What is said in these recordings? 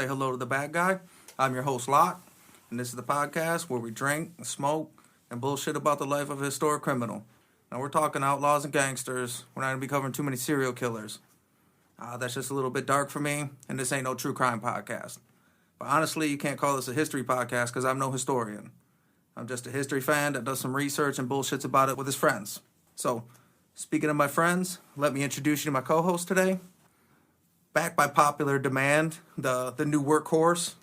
Say hello to the bad guy. I'm your host, Locke, and this is the podcast where we drink and smoke and bullshit about the life of a historic criminal. Now, we're talking outlaws and gangsters. We're not going to be covering too many serial killers. That's just a little bit dark for me, and this ain't no true crime podcast. But honestly, you can't call this a history podcast because I'm no historian. I'm just a history fan that does some research and bullshits about it with his friends. So, speaking of my friends, let me introduce you to my co-host today. Back by popular demand, the new workhorse,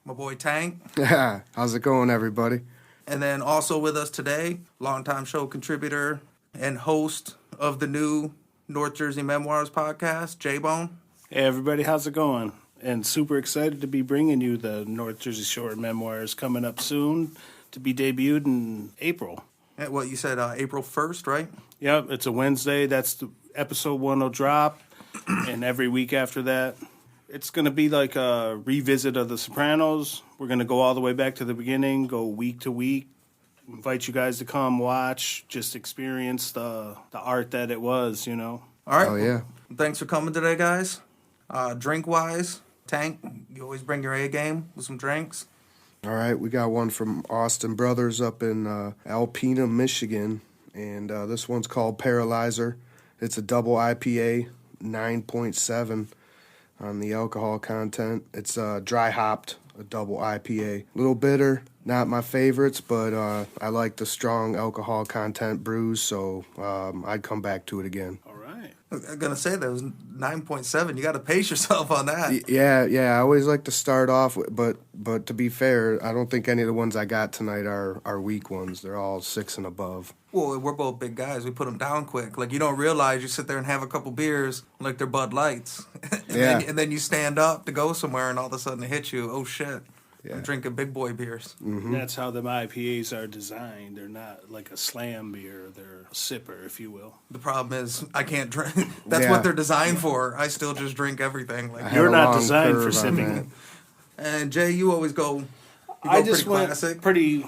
my boy Tank. Yeah, how's it going, everybody? And then also with us today, longtime show contributor and host of the new North Jersey Memoirs podcast, JBone. Hey, everybody, how's it going? And super excited to be bringing you the North Jersey Shore Memoirs coming up soon to be debuted in April. Yeah, what you said, April 1st, right? Yep, it's a Wednesday. That's the episode 1 will drop. And every week after that, it's going to be like a revisit of The Sopranos. We're going to go all the way back to the beginning, go week to week, invite you guys to come watch, just experience the art that it was, you know. All right. Oh, yeah. Thanks for coming today, guys. Drink-wise, Tank, you always bring your A game with some drinks. All right, we got one from Austin Brothers up in Alpena, Michigan, and this one's called Paralyzer. It's a double IPA, 9.7 on the alcohol content. It's dry hopped, a double IPA. A little bitter, not my favorites, but I like the strong alcohol content brews, so I'd come back to it again. All right. I'm going to say that was 9.7. You got to pace yourself on that. Yeah, I always like to start off, but to be fair, I don't think any of the ones I got tonight are weak ones. They're all 6 and above. Well, we're both big guys. We put them down quick. Like, you don't realize you sit there and have a couple beers like they're Bud Lights. and then you stand up to go somewhere and all of a sudden it hits you. Oh, shit. Yeah. I'm drinking big boy beers. Mm-hmm. That's how the IPAs are designed. They're not like a slam beer. They're a sipper, if you will. The problem is I can't drink. That's what they're designed for. I still just drink everything. Like you're not designed for sipping. And Jay, you always go. I just went classic. Pretty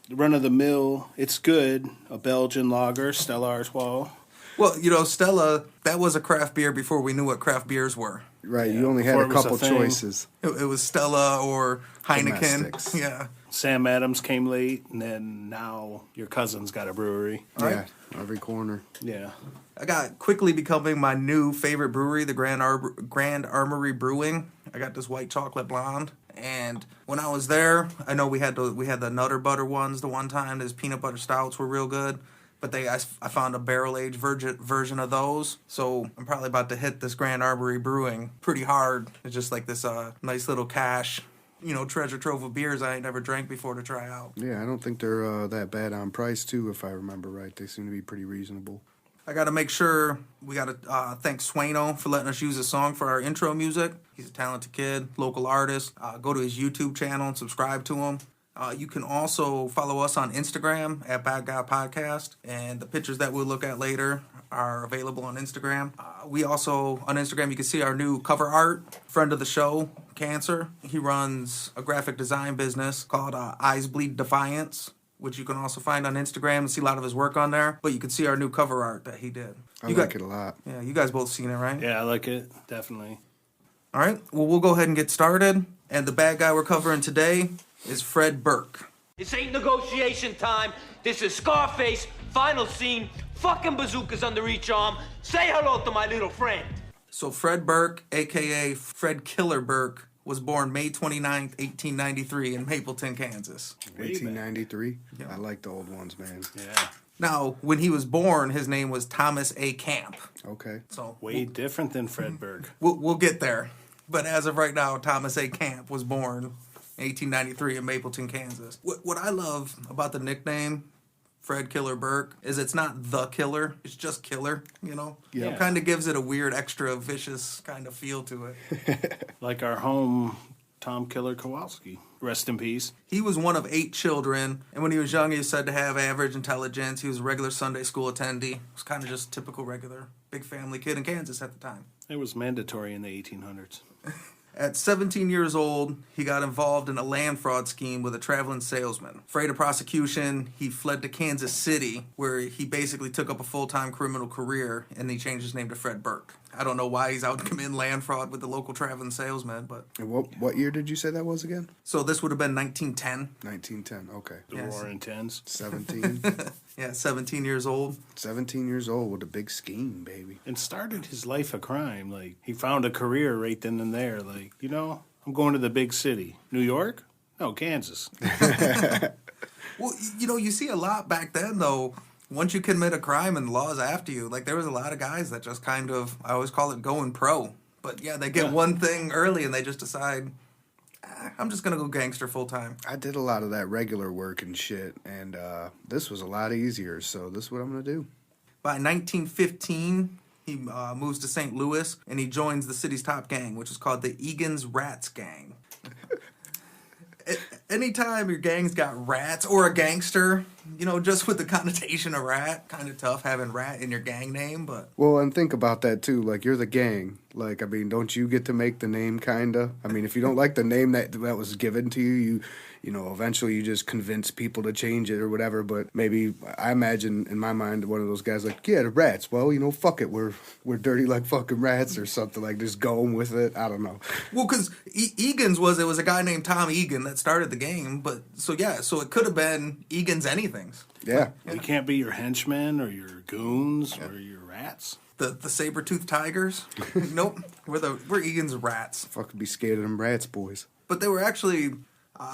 run of the mill. It's good. A Belgian lager, Stella Artois. Well, you know, Stella, that was a craft beer before we knew what craft beers were. Right, you only had a couple choices. It was Stella or Heineken. Domestics. Yeah. Sam Adams came late, and then now your cousin's got a brewery. Yeah, every corner. Yeah. I got quickly becoming my new favorite brewery, the Grand Armory Brewing. I got this white chocolate blonde. And when I was there, I know we had the Nutter Butter ones the one time. Those peanut butter stouts were real good. But I found a barrel-aged version of those. So I'm probably about to hit this Grand Armory Brewing pretty hard. It's just like this nice little cache, treasure trove of beers I ain't never drank before to try out. Yeah, I don't think they're that bad on price, too, if I remember right. They seem to be pretty reasonable. I got to make sure we got to thank Swaino for letting us use his song for our intro music. He's a talented kid, local artist. Go to his YouTube channel and subscribe to him. You can also follow us on Instagram at Bad Guy Podcast, and the pictures that we'll look at later are available on Instagram. We also, on Instagram, you can see our new cover art. Friend of the show, Cancer. He runs a graphic design business called Eyes Bleed Defiance, which you can also find on Instagram and see a lot of his work on there. But you can see our new cover art that he did. I like it a lot. Yeah, you guys both seen it, right? Yeah, I like it, definitely. All right, well, we'll go ahead and get started. And the bad guy we're covering today is Fred Burke. This ain't negotiation time. This is Scarface, final scene, fucking bazookas under each arm. Say hello to my little friend. So Fred Burke, a.k.a. Fred Killer Burke, was born May 29th, 1893 in Mapleton, Kansas. 1893? Yeah. I like the old ones, man. Yeah. Now, when he was born, his name was Thomas A. Camp. Okay. So Way different than Fred Burke. We'll get there. But as of right now, Thomas A. Camp was born in 1893 in Mapleton, Kansas. What I love about the nickname Fred Killer Burke is it's not the killer, it's just killer, Yeah. It kind of gives it a weird, extra vicious kind of feel to it. Like our home Tom Killer Kowalski. Rest in peace. He was one of 8 children, and when he was young, he was said to have average intelligence. He was a regular Sunday school attendee. He was kind of just typical, regular, big family kid in Kansas at the time. It was mandatory in the 1800s. At 17 years old, he got involved in a land fraud scheme with a traveling salesman. Afraid of prosecution, he fled to Kansas City, where he basically took up a full-time criminal career, and he changed his name to Fred Burke. I don't know why he's out committing land fraud with the local traveling salesman, but... And what year did you say that was again? So this would have been 1910. 1910, okay. The Yes. Roaring Tens. 17. Yeah, 17 years old. 17 years old with a big scheme, baby. And started his life of crime. Like, he found a career right then and there. Like, I'm going to the big city. New York? No, Kansas. Well, you see a lot back then, though. Once you commit a crime and the law's after you, like, there was a lot of guys that just kind of, I always call it going pro. But, yeah, they get one thing early and they just decide, I'm just going to go gangster full time. I did a lot of that regular work and shit, and this was a lot easier, so this is what I'm going to do. By 1915, he moves to St. Louis, and he joins the city's top gang, which is called the Egan's Rats Gang. Anytime your gang's got rats or a gangster, just with the connotation of rat, kind of tough having rat in your gang name, but... Well, and think about that, too. Like, you're the gang. Like, I mean, don't you get to make the name, kinda? I mean, if you don't like the name that was given to you, eventually you just convince people to change it or whatever, but maybe, I imagine, in my mind, one of those guys like, yeah, the rats. Well, fuck it. We're dirty like fucking rats or something, like, just going with it. I don't know. Well, because Egan's was a guy named Tom Egan that started the game, but, so it could have been Egan's anythings. Yeah. We can't be your henchmen or your goons or your rats. The saber-toothed tigers? Nope. We're Egan's rats. Fucking be scared of them rats, boys. But they were actually...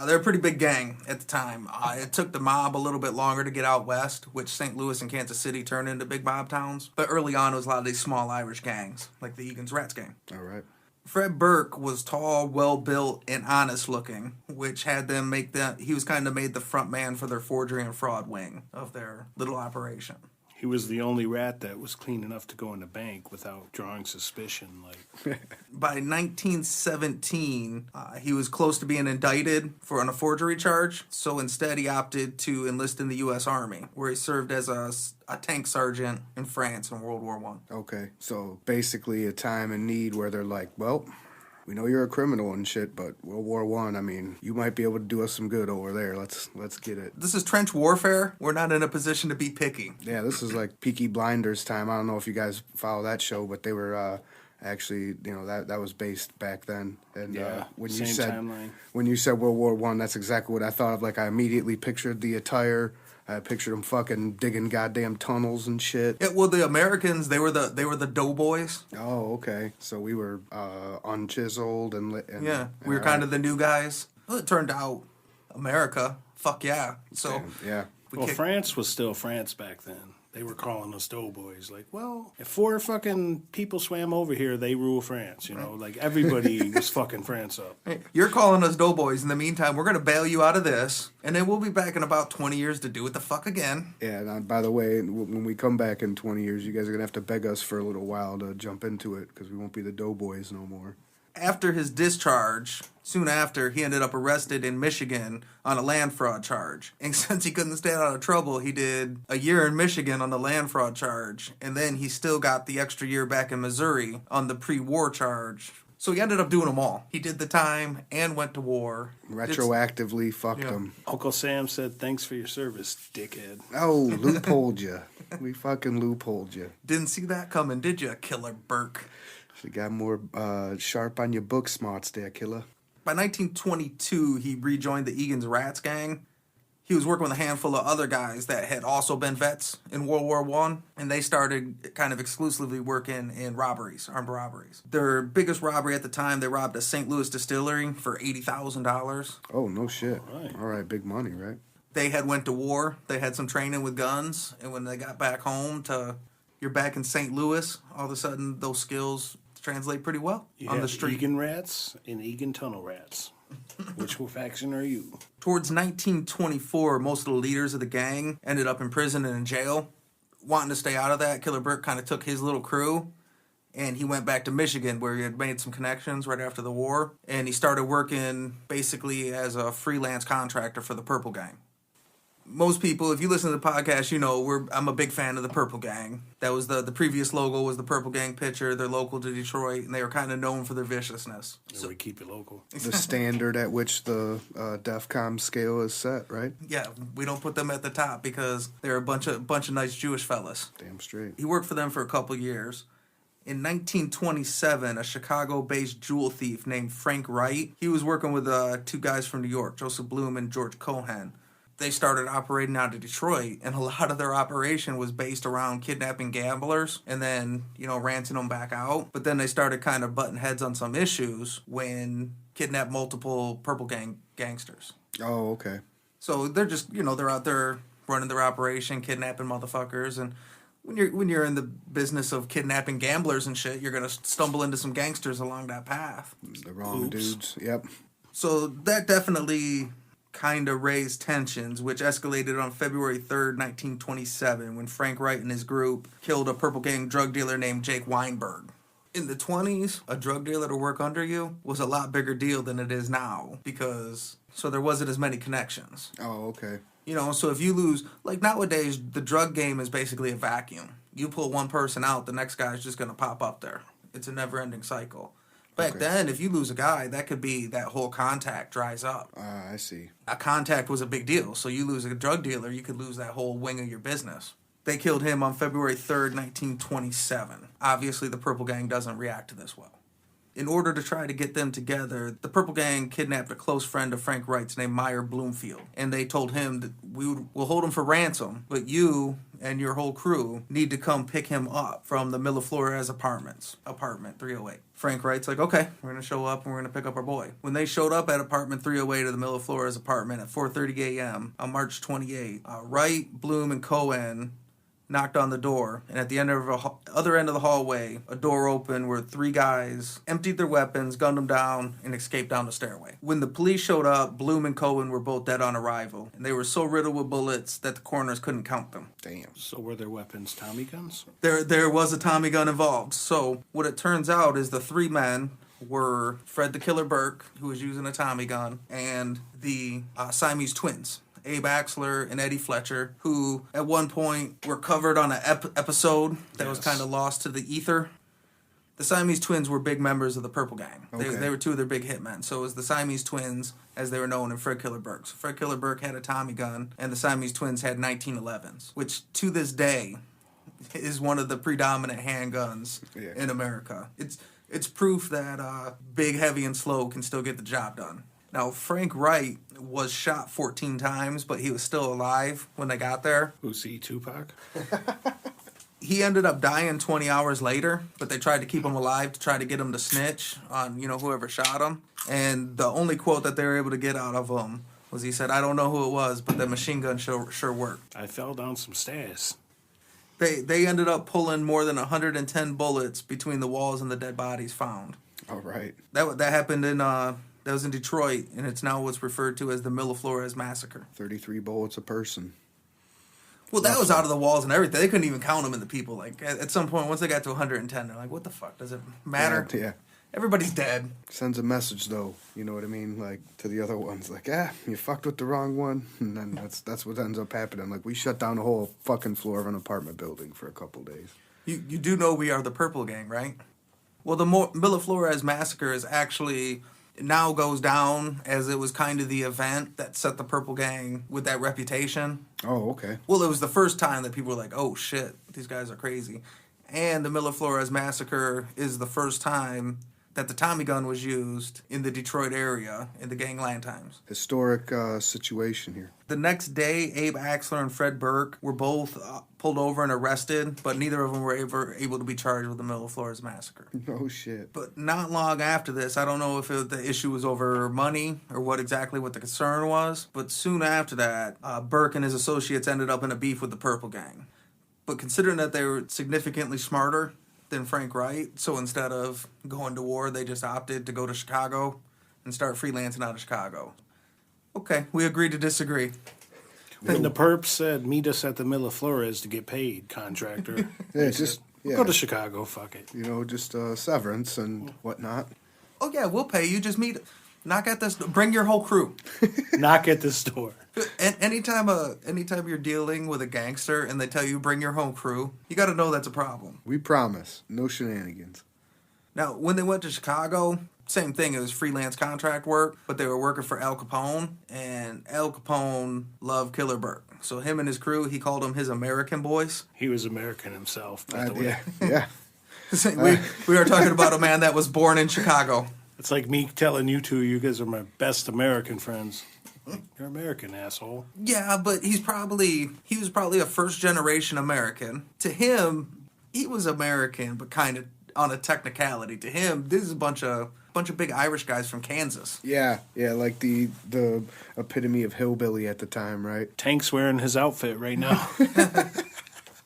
they're a pretty big gang at the time. It took the mob a little bit longer to get out west, which St. Louis and Kansas City turned into big mob towns. But early on, it was a lot of these small Irish gangs, like the Egan's Rats gang. All right. Fred Burke was tall, well-built, and honest-looking, which had them he was kind of made the front man for their forgery and fraud wing of their little operation. He was the only rat that was clean enough to go in the bank without drawing suspicion. Like, By 1917, he was close to being indicted on a forgery charge, so instead he opted to enlist in the U.S. Army, where he served as a tank sergeant in France in World War I. Okay, so basically a time in need where they're like, well, we know you're a criminal and shit, but World War I mean, you might be able to do us some good over there. Let's get it. This is trench warfare. We're not in a position to be picky. Yeah, this is like Peaky Blinders time. I don't know if you guys follow that show, but they were actually, that was based back then. And when you said timeline. When you said World War I, that's exactly what I thought of. Like, I immediately pictured the attire. I pictured them fucking digging goddamn tunnels and shit. Yeah, well, the Americans, they were the doughboys. Oh, okay. So we were unchiseled and Yeah, we were kind of the new guys. Well, it turned out America, fuck yeah. So yeah. Well, France was still France back then. They were calling us doughboys. Like, well, if 4 fucking people swam over here, they rule France, Like, everybody was fucking France up. Hey, you're calling us doughboys. In the meantime, we're going to bail you out of this, and then we'll be back in about 20 years to do it the fuck again. Yeah, and by the way, when we come back in 20 years, you guys are going to have to beg us for a little while to jump into it, because we won't be the doughboys no more. After his discharge, soon after, he ended up arrested in Michigan on a land fraud charge. And since he couldn't stay out of trouble, he did a year in Michigan on the land fraud charge. And then he still got the extra year back in Missouri on the pre-war charge. So he ended up doing them all. He did the time and went to war. Retroactively fucked him. Uncle Sam said, thanks for your service, dickhead. Oh, loopholed you. We fucking loopholed you. Didn't see that coming, did you, Killer Burke? You got more sharp on your book smarts there, killer. By 1922, he rejoined the Egan's Rats gang. He was working with a handful of other guys that had also been vets in World War I, and they started kind of exclusively working in robberies, armed robberies. Their biggest robbery at the time, they robbed a St. Louis distillery for $80,000. Oh, no shit. Right. All right, big money, right? They had went to war. They had some training with guns, and when they got back home you're back in St. Louis, all of a sudden those skills translate pretty well on the street. Egan rats and Egan tunnel rats. Which faction are you? Towards 1924, most of the leaders of the gang ended up in prison and in jail. Wanting to stay out of that, Killer Burke kind of took his little crew, and he went back to Michigan, where he had made some connections right after the war, and he started working basically as a freelance contractor for the Purple Gang. Most people, if you listen to the podcast, I'm a big fan of the Purple Gang. That was the previous logo was the Purple Gang picture. They're local to Detroit, and they were kind of known for their viciousness. So we keep it local. The standard at which the DEFCON scale is set, right? Yeah, we don't put them at the top because they're a bunch of nice Jewish fellas. Damn straight. He worked for them for a couple years, In 1927, a Chicago-based jewel thief named Frank Wright, he was working with two guys from New York, Joseph Bloom and George Cohan. They started operating out of Detroit, and a lot of their operation was based around kidnapping gamblers and then, ranting them back out. But then they started kind of butting heads on some issues when kidnapped multiple Purple Gang gangsters. Oh, okay. So they're just, they're out there running their operation, kidnapping motherfuckers, and when you're in the business of kidnapping gamblers and shit, you're gonna stumble into some gangsters along that path. The wrong dudes. Yep. So that definitely kind of raised tensions, which escalated on February 3rd, 1927, when Frank Wright and his group killed a Purple Gang drug dealer named Jake Weinberg. In the 20s, a drug dealer to work under you was a lot bigger deal than it is now so there wasn't as many connections. Oh, okay. So if you lose, like nowadays, the drug game is basically a vacuum. You pull one person out, the next guy's just going to pop up there. It's a never-ending cycle. Back then, if you lose a guy, that could be that whole contact dries up. I see. A contact was a big deal. So you lose a drug dealer, you could lose that whole wing of your business. They killed him on February 3rd, 1927. Obviously, the Purple Gang doesn't react to this well. In order to try to get them together, the Purple Gang kidnapped a close friend of Frank Wright's named Meyer Bloomfield. And they told him that we'll hold him for ransom, but you and your whole crew need to come pick him up from the Milleflores apartment 308. Frank Wright's like, okay, we're going to show up and we're going to pick up our boy. When they showed up at apartment 308 of the Milleflores apartment at 4:30 a.m. on March 28, Wright, Bloom, and Cohen knocked on the door, and at the other end of the hallway, a door opened where three guys emptied their weapons, gunned them down, and escaped down the stairway. When the police showed up, Bloom and Cohen were both dead on arrival, and they were so riddled with bullets that the coroners couldn't count them. Damn. So were their weapons Tommy guns? There was a Tommy gun involved. So what it turns out is the three men were Fred the Killer Burke, who was using a Tommy gun, and the Siamese Twins, Abe Axler and Eddie Fletcher, who at one point were covered on an episode that was kind of lost to the ether. The Siamese Twins were big members of the Purple Gang. Okay. They were two of their big hitmen. So it was the Siamese Twins, as they were known, and Fred Killer Burke. So Fred Killer Burke had a Tommy gun, and the Siamese Twins had 1911s, which to this day is one of the predominant handguns in America. It's proof that big, heavy, and slow can still get the job done. Now, Frank Wright was shot 14 times, but he was still alive when they got there. Who's he, Tupac? He ended up dying 20 hours later, but they tried to keep him alive to try to get him to snitch on, whoever shot him. And the only quote that they were able to get out of him was he said, "I don't know who it was, but the machine gun sure worked." I fell down some stairs. They ended up pulling more than 110 bullets between the walls and the dead bodies found. All right. That happened in... That was in Detroit, and it's now what's referred to as the Milleflores Massacre. 33 bullets a person. Well, that was out of the walls and everything. They couldn't even count them in the people. Like, at some point, once they got to 110, they're like, what the fuck? Does it matter? Yeah. Everybody's dead. Sends a message, though. You know what I mean? Like, to the other ones. Like, you fucked with the wrong one. And then that's what ends up happening. Like, we shut down the whole fucking floor of an apartment building for a couple days. You do know we are the Purple Gang, right? Well, the Milleflores Massacre is actually... It now goes down as it was kind of the event that set the Purple Gang with that reputation. Oh, okay. Well, it was the first time that people were like, oh, shit, these guys are crazy. And the Milleflores Massacre is the first time that the Tommy gun was used in the Detroit area in the gangland times. Historic situation here. The next day, Abe Axler and Fred Burke were both pulled over and arrested, but neither of them were ever able to be charged with the Milleflores Massacre. No shit. But not long after this, I don't know if the issue was over money or what the concern was, but soon after that, Burke and his associates ended up in a beef with the Purple Gang. But considering that they were significantly smarter than Frank Wright, so instead of going to war, they just opted to go to Chicago and start freelancing out of Chicago. Okay, we agreed to disagree. And the perp said, meet us at the Milleflores to get paid, contractor. Go to Chicago, fuck it. Just severance and whatnot. Oh yeah, we'll pay you, just knock at this, bring your whole crew. Knock at this door. And anytime you're dealing with a gangster and they tell you bring your whole crew, you got to know that's a problem. We promise, no shenanigans. Now, when they went to Chicago, same thing. It was freelance contract work, but they were working for Al Capone, and Al Capone loved Killer Burke. So him and his crew, he called them his American boys. He was American himself, by the way. Yeah. we are talking about a man that was born in Chicago. It's like me telling you two, you guys are my best American friends. You're American, asshole. Yeah, but he was probably a first generation American. To him, he was American, but kind of on a technicality. To him, this is a bunch of big Irish guys from Kansas. Yeah, like the epitome of hillbilly at the time, right? Tank's wearing his outfit right now.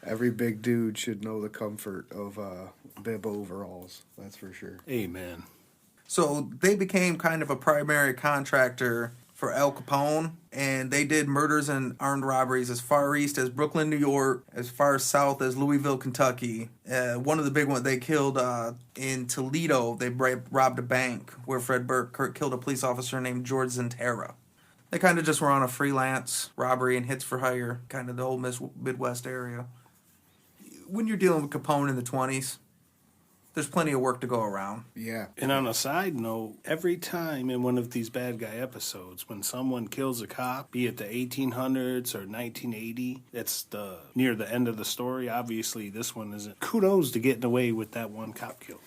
Every big dude should know the comfort of bib overalls. That's for sure. Amen. So they became kind of a primary contractor for Al Capone, and they did murders and armed robberies as far east as Brooklyn, New York, as far south as Louisville, Kentucky. One of the big ones they killed in Toledo, they robbed a bank where Fred Burke killed a police officer named George Zentera. They kind of just were on a freelance robbery and hits for hire, kind of the old Midwest area. When you're dealing with Capone in the 20s, there's plenty of work to go around. Yeah. And on a side note, every time in one of these bad guy episodes, when someone kills a cop, be it the 1800s or 1980, it's near the end of the story. Obviously, this one isn't. Kudos to getting away with that one cop kill.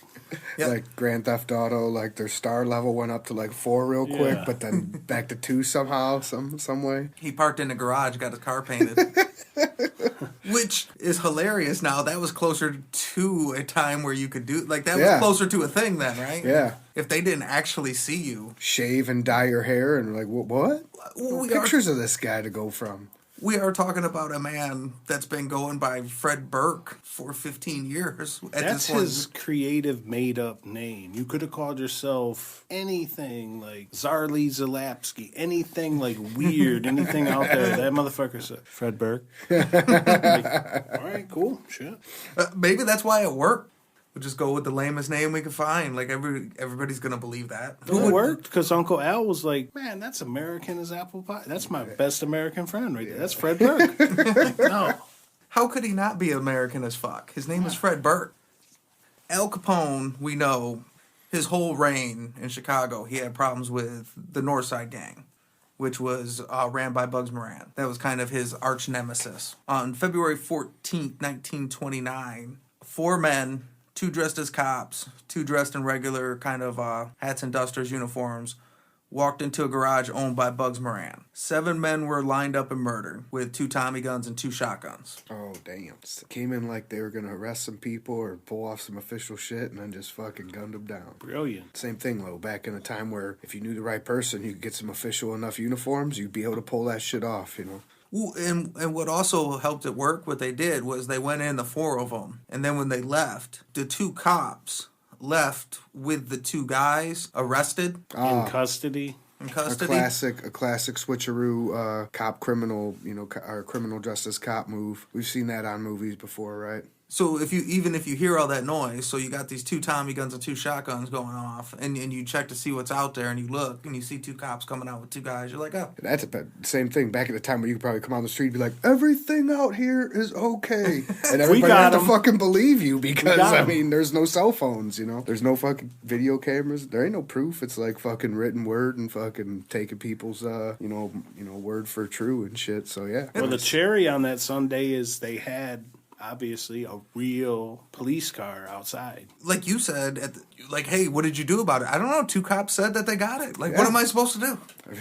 Yep. Like Grand Theft Auto, like their star level went up to like 4 real quick, Yeah. but then back to 2 somehow, some way. He parked in the garage, got his car painted. Which is hilarious now. That was closer to a time where you could do... Like, that was closer to a thing then, right? Yeah. If they didn't actually see you. Shave and dye your hair and like, what? Well, Pictures of this guy to go from. We are talking about a man that's been going by Fred Burke for 15 years. That's his creative made-up name. You could have called yourself anything like Zarly Zalapsky, anything like weird, anything out there. That motherfucker said, Fred Burke. Like, all right, cool, shit. Maybe that's why it worked. We'll just go with the lamest name we could find. Like, everybody's going to believe that. It worked because Uncle Al was like, man, that's American as apple pie. That's my best American friend right there. That's Fred Burke. Like, no. How could he not be American as fuck? His name is Fred Burke. Al Capone, we know, his whole reign in Chicago, he had problems with the North Side Gang, which was ran by Bugs Moran. That was kind of his arch nemesis. On February 14th, 1929, 4 men, 2 dressed as cops, 2 dressed in regular kind of hats and dusters uniforms, walked into a garage owned by Bugs Moran. 7 men were lined up and murdered with 2 Tommy guns and 2 shotguns. Oh, damn. Came in like they were going to arrest some people or pull off some official shit and then just fucking gunned them down. Brilliant. Same thing, though. Back in a time where if you knew the right person, you could get some official enough uniforms, you'd be able to pull that shit off, you know? Well, and what also helped it work, what they did was they went in, the 4 of them, and then when they left, the 2 cops left with the 2 guys arrested. In custody. In A custody. classic switcheroo cop criminal, or criminal justice cop move. We've seen that on movies before, right? So if you hear all that noise, so you got these 2 Tommy guns and 2 shotguns going off, and you check to see what's out there, and you look, and you see 2 cops coming out with 2 guys, you're like, oh. That's the same thing back at the time where you could probably come on the street and be like, everything out here is okay. And everybody had to fucking believe you because, I mean, there's no cell phones, There's no fucking video cameras. There ain't no proof. It's like fucking written word and fucking taking people's, word for true and shit. So, yeah. Well, the cherry on that Sunday is they had... obviously a real police car outside. Like you said, hey, what did you do about it? I don't know. 2 cops said that they got it. Like, what am I supposed to do?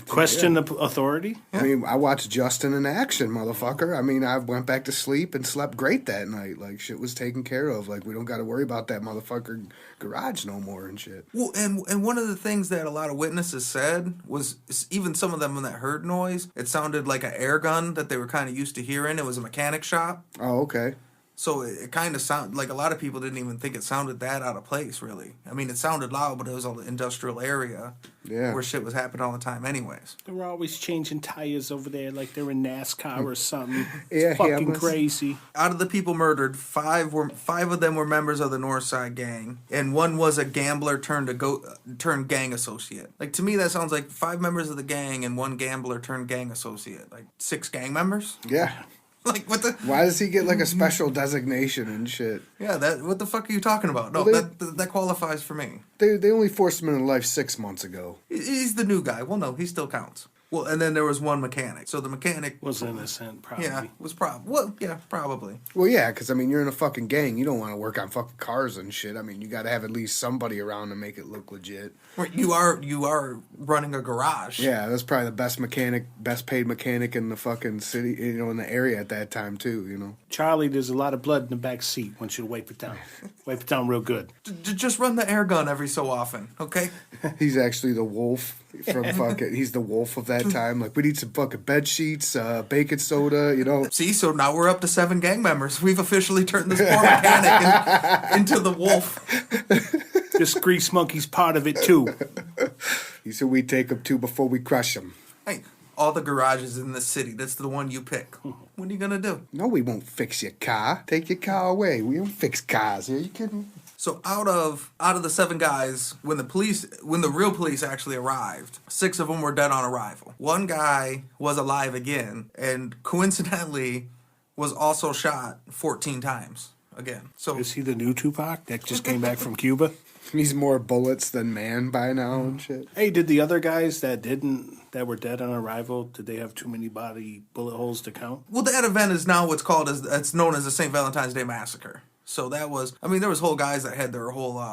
Question the authority? I mean, I watched Justin in action, motherfucker. I mean, I went back to sleep and slept great that night. Like, shit was taken care of. Like, we don't got to worry about that motherfucker garage no more and shit. Well, and one of the things that a lot of witnesses said was, even some of them when that heard noise, it sounded like an air gun that they were kind of used to hearing. It was a mechanic shop. Oh, okay. So it kind of sounded like a lot of people didn't even think it sounded that out of place, really. I mean, it sounded loud, but it was an industrial area where shit was happening all the time anyways. They were always changing tires over there like they're in NASCAR or something. Yeah, fucking crazy. Out of the people murdered, 5 of them were members of the North Side Gang, and 1 was a gambler turned gang associate. Like, to me, that sounds like 5 members of the gang and 1 gambler turned gang associate. Like, 6 gang members? Yeah. Like, what the... Why does he get, like, a special designation and shit? Yeah, what the fuck are you talking about? No, Well, that qualifies for me. They only forced him into life 6 months ago. He's the new guy. Well, no, he still counts. Well, and then there was one mechanic. So the mechanic Was innocent, probably. Yeah, was probably. Well, yeah, because, I mean, you're in a fucking gang. You don't want to work on fucking cars and shit. I mean, you got to have at least somebody around to make it look legit. You are running a garage. Yeah, that's probably the best paid mechanic in the fucking city, in the area at that time, too, Charlie, there's a lot of blood in the back seat. I want you to wipe it down. Wipe it down real good. Just run the air gun every so often, okay? He's actually the wolf from fucking, he's the wolf of that time. Like, we need some fucking bed sheets, baking soda, See, so now we're up to 7 gang members. We've officially turned this poor mechanic into the wolf. This grease monkey's part of it, too. He said we take him too before we crush him. Hey, all the garages in the city, that's the one you pick. What are you going to do? No, we won't fix your car. Take your car away. We don't fix cars. Are you kidding? So out of the 7 guys, when the real police actually arrived, 6 of them were dead on arrival. 1 guy was alive again, and coincidentally was also shot 14 times again. So Is he the new Tupac that just came back from Cuba? He's more bullets than man by now and shit. Hey, did the other guys that were dead on arrival, did they have too many body bullet holes to count? well, that event is now it's known as the St. Valentine's Day Massacre. So that was, there was whole guys that had their whole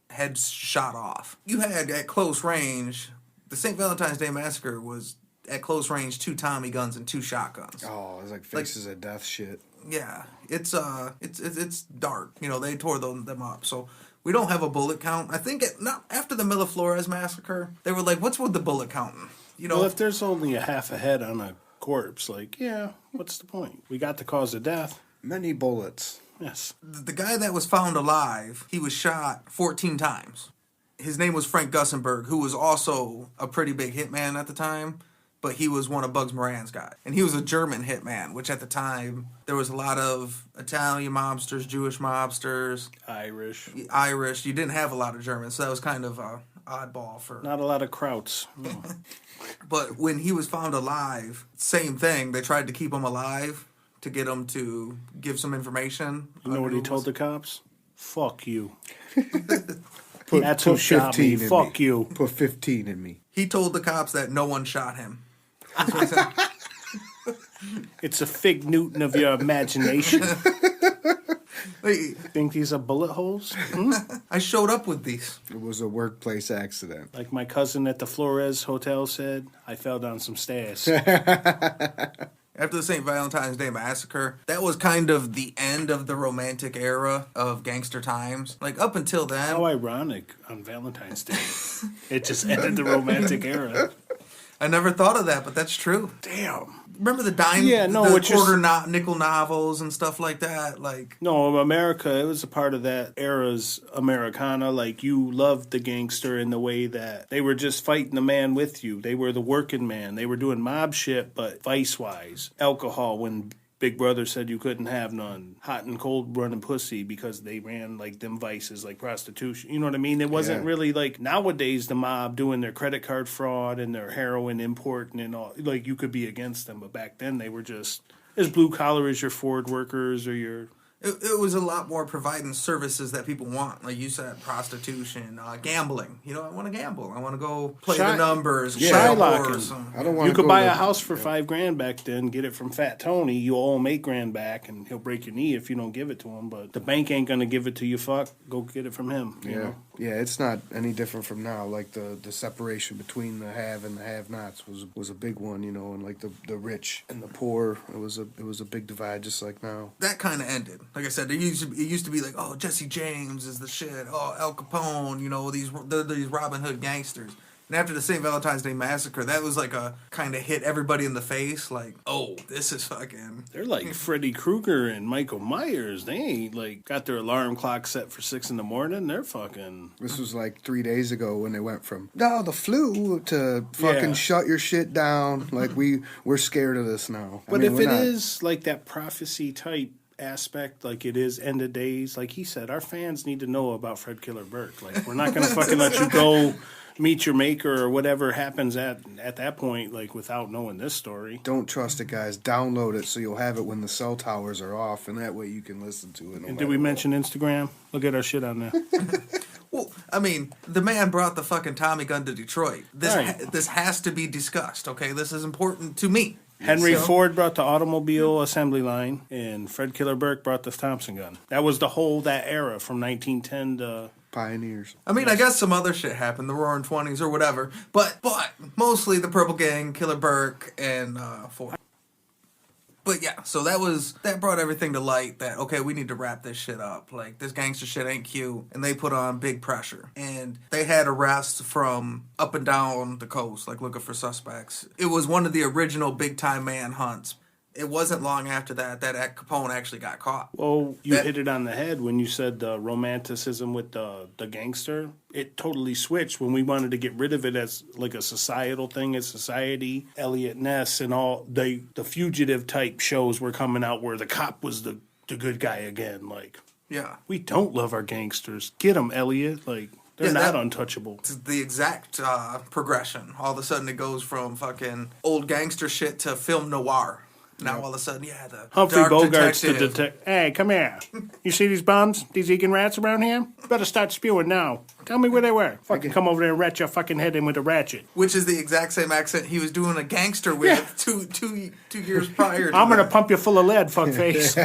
heads shot off. You had at close range, the St. Valentine's Day Massacre was at close range 2 Tommy guns and 2 shotguns. Oh, it's like faces of death shit. Yeah, it's dark. They tore them up. So we don't have a bullet count. I think not after the Miller Flores massacre, they were like, "What's with the bullet counting?" Well, if there's only a half a head on a corpse, what's the point? We got the cause of death. Many bullets. Yes. The guy that was found alive, he was shot 14 times. His name was Frank Gusenberg, who was also a pretty big hitman at the time, but he was one of Bugs Moran's guys. And he was a German hitman, which at the time, there was a lot of Italian mobsters, Jewish mobsters. Irish. You didn't have a lot of Germans, so that was kind of a oddball for... Not a lot of Krauts. No. But when he was found alive, same thing. They tried to keep him alive to get him to give some information. You know what he told the cops? Fuck you. Put That's who shot me. Fuck you. Put 15 in me. He told the cops that no one shot him. That's what he said. It's a fig Newton of your imagination. Like, Think these are bullet holes? I showed up with these. It was a workplace accident. Like my cousin at the Flores Hotel said, I fell down some stairs. After the St. Valentine's Day Massacre, that was kind of the end of the romantic era of gangster times. Like, up until then... How ironic on Valentine's Day. It just ended the romantic era. I never thought of that, but that's true. Damn. Remember the quarter nickel novels and stuff like that? No, America, it was a part of that era's Americana. Like, you loved the gangster in the way that they were just fighting the man with you. They were the working man. They were doing mob shit, but vice-wise. Alcohol, when Big Brother said you couldn't have none. Hot and cold running pussy because they ran, them vices, like prostitution. You know what I mean? It wasn't really like nowadays the mob doing their credit card fraud and their heroin importing and all. Like, you could be against them, but back then they were just as blue collar as your Ford workers or your... It was a lot more providing services that people want. Like you said, prostitution, gambling. I want to gamble. I want to go play the numbers. Shylocking. I don't want. You could buy a house for $5,000 back then. Get it from Fat Tony. You owe him $8,000 back, and he'll break your knee if you don't give it to him. But the bank ain't gonna give it to you. Fuck, go get it from him. You know? Yeah. It's not any different from now. Like the separation between the have and the have-nots was a big one. And like the rich and the poor. It was a big divide, just like now. That kind of ended. Like I said, it used to be like, oh, Jesse James is the shit. Oh, Al Capone, these Robin Hood gangsters. And after the St. Valentine's Day Massacre, that was like a kind of hit everybody in the face. Like, oh, this is fucking... They're like Freddy Krueger and Michael Myers. They ain't got their alarm clock set for 6 a.m. They're fucking... This was like 3 days ago when they went from, the flu to fucking shut your shit down. Like, we're scared of this now. But if it is like that prophecy type aspect, like it is end of days, like he said, our fans need to know about Fred Killer Burke. Like, we're not gonna fucking let you go meet your maker or whatever happens at that point, like, without knowing this story. Don't trust it, guys. Download it so you'll have it when the cell towers are off, and that way you can listen to it. And did we mention Instagram? Look at our shit on there. Well, I mean, the man brought the fucking Tommy gun to Detroit. This Right. this has to be discussed, okay? This is important to me. Henry So- Ford brought the automobile assembly line, and Fred Killer Burke brought the Thompson gun. That was that era from 1910 to... Pioneers. I mean, I guess some other shit happened, the Roaring Twenties or whatever, but mostly the Purple Gang, Killer Burke, and Ford. But yeah, so that brought everything to light that, okay, we need to wrap this shit up. Like, this gangster shit ain't cute. And they put on big pressure. And they had arrests from up and down the coast, like looking for suspects. It was one of the original big-time manhunts. It wasn't long after that Capone actually got caught. Well, you hit it on the head when you said the romanticism with the gangster. It totally switched when we wanted to get rid of it as like a societal thing, as society. Elliot Ness and all the fugitive type shows were coming out where the cop was the good guy again. Like, Yeah. we don't love our gangsters. Get them, Elliot. Like, they're not untouchable. It's the exact progression. All of a sudden it goes from fucking old gangster shit to film noir. Now all of a sudden, the Humphrey dark Bogart's the detective. detective. Hey, come here. You see these bums? These Egan rats around here? Better start spewing now. Tell me where they were. Fucking come over there and rat your fucking head in with a ratchet. Which is the exact same accent he was doing a gangster with two years prior to I'm going to that. pump you full of lead, fuckface.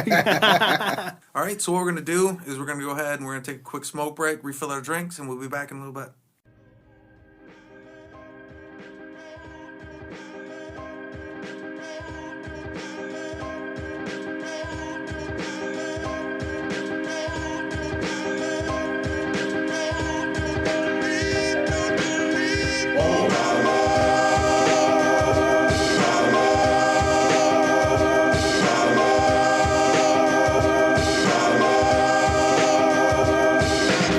All right, so what we're going to do is we're going to go ahead and we're going to take a quick smoke break, refill our drinks, and we'll be back in a little bit.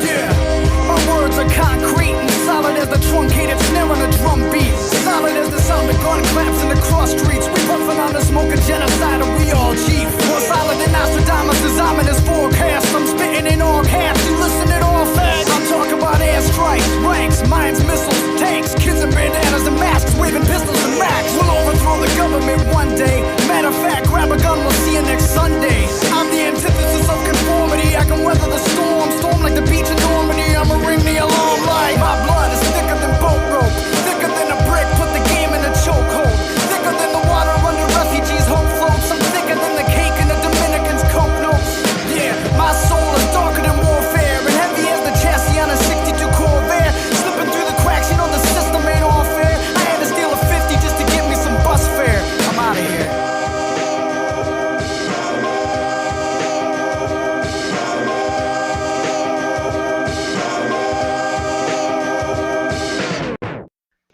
My words are concrete and solid as the truncated snare on a drum beat. Solid as the sound of gun claps in the cross streets. We puffin' on the smoke of genocide and we all chief. More solid than Nostradamus' ominous forecast. I'm spitting in all caps, you listening all fast. I'm talking about airstrikes, ranks, mines, missiles, tanks, kids in bandanas and masks, waving pistols and max. We'll overthrow the government one day. Matter of fact, grab a gun, we'll see you next Sunday. I'm the antithesis of conformity. I can weather the storm like the beach in Normandy. I'ma ring the alarm like my blood is thicker than boat rope, thicker than a brick, put the game in a chokehold, thicker than the water under refugees' hope floats. I'm thicker than the cake in the Dominicans' coke notes. Yeah, my soul is darker than warfare and heavy as the chassis on a 62 Corvair. Slipping through the cracks, you know the system ain't all fair. I had to steal a 50 just to get me some bus fare. I'm out of here.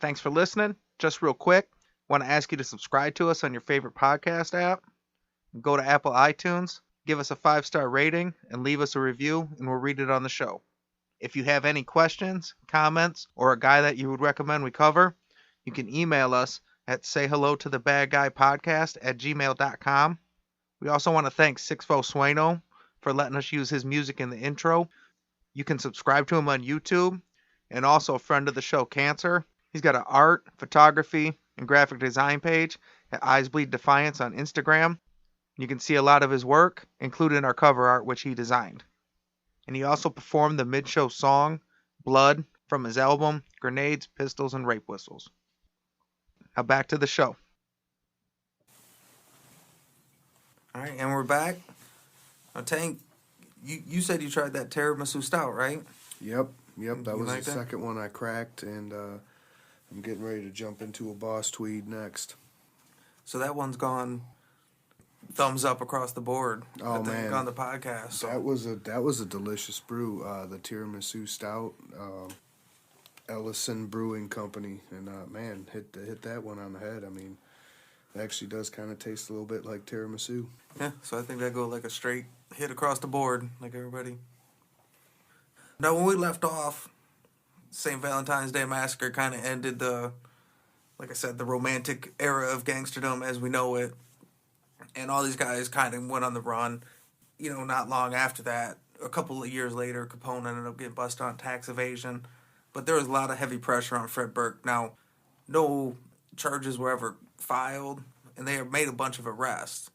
Thanks for listening. Just real quick, want to ask you to subscribe to us on your favorite podcast app. Go to Apple iTunes, give us a 5-star rating, and leave us a review, and we'll read it on the show. If you have any questions, comments, or a guy that you would recommend we cover, you can email us at sayhellotothabadguypodcast@gmail.com. We also want to thank Sixfo Sueno for letting us use his music in the intro. You can subscribe to him on YouTube, and also a friend of the show, Cancer. He's got an art, photography, and graphic design page at Eyes Bleed Defiance on Instagram. You can see a lot of his work, including our cover art, which he designed. And he also performed the mid-show song, Blood, from his album, Grenades, Pistols, and Rape Whistles. Now back to the show. All right, and we're back. Now, Tank, you said you tried that tiramisu stout, right? Yep. That You was like the that? second one I cracked, and I'm getting ready to jump into a Boss Tweed next. So that one's gone thumbs up across the board. Oh, I think, man. on the podcast. So. That was a delicious brew. The tiramisu stout, Ellison Brewing Company, and man, hit that one on the head. I mean, it actually does kind of taste a little bit like tiramisu. Yeah, so I think that go like a straight hit across the board, like everybody. Now, when we left off, St. Valentine's Day Massacre kind of ended like I said, the romantic era of gangsterdom as we know it. And all these guys kind of went on the run. You know, not long after that, a couple of years later, Capone ended up getting busted on tax evasion. But there was a lot of heavy pressure on Fred Burke. Now, no charges were ever filed, and they made a bunch of arrests.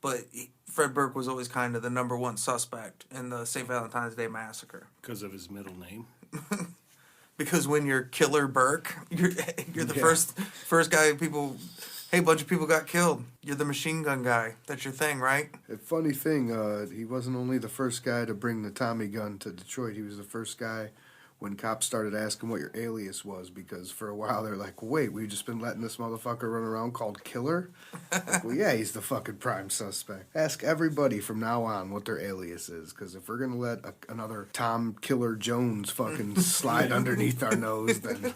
but Fred Burke was always kind of the number one suspect in the St. Valentine's Day Massacre. Because of his middle name. Because when you're Killer Burke, you're the first guy people... Hey, a bunch of people got killed. You're the machine gun guy. That's your thing, right? A funny thing, he wasn't only the first guy to bring the Tommy gun to Detroit. He was the first guy when cops started asking what your alias was, because for a while they're like, wait, we've just been letting this motherfucker run around called Killer? Like, well, yeah, he's the fucking prime suspect. Ask everybody from now on what their alias is, because if we're going to let another Tom Killer Jones fucking slide underneath our nose, then...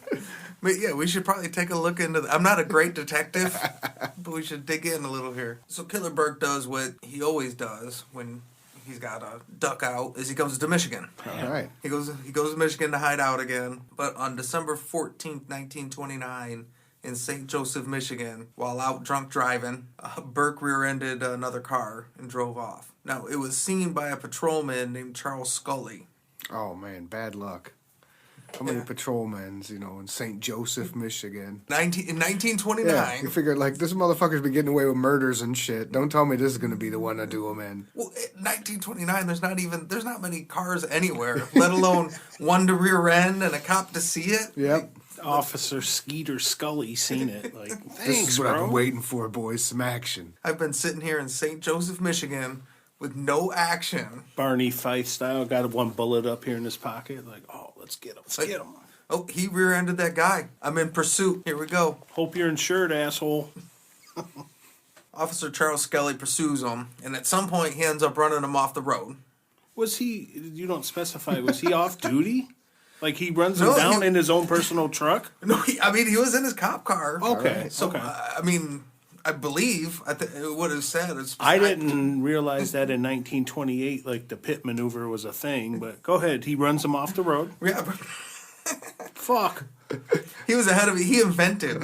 But yeah, we should probably take a look into I'm not a great detective, but we should dig in a little here. So Killer Burke does what he always does when he's got a duck out, is he goes to Michigan. All right. He goes to Michigan to hide out again. But on December 14th, 1929, in St. Joseph, Michigan, while out drunk driving, Burke rear-ended another car and drove off. Now, it was seen by a patrolman named Charles Scully. Oh, man, bad luck. How many patrolmen, in St. Joseph, Michigan? In 1929. Yeah, you figured, this motherfucker's been getting away with murders and shit. Don't tell me this is going to be the one to do them in. Well, 1929, there's not many cars anywhere, let alone one to rear end and a cop to see it. Yep. Officer Skeeter Scully seen it. Like, thanks, This is what bro. I've been waiting for, boys. Some action. I've been sitting here in St. Joseph, Michigan, with no action. Barney Fife style, got one bullet up here in his pocket. Like, oh, let's get him. Let's get him. Oh, he rear-ended that guy. I'm in pursuit. Here we go. Hope you're insured, asshole. Officer Charles Skelly pursues him, and at some point he ends up running him off the road. Was he, you don't specify, was he off duty? Like he runs him No, down in his own personal truck? No, he was in his cop car. Okay, So, okay. I believe, what it said is... I didn't realize that in 1928, the pit maneuver was a thing, but go ahead. He runs him off the road. Yeah, but Fuck. he was ahead of it. He invented.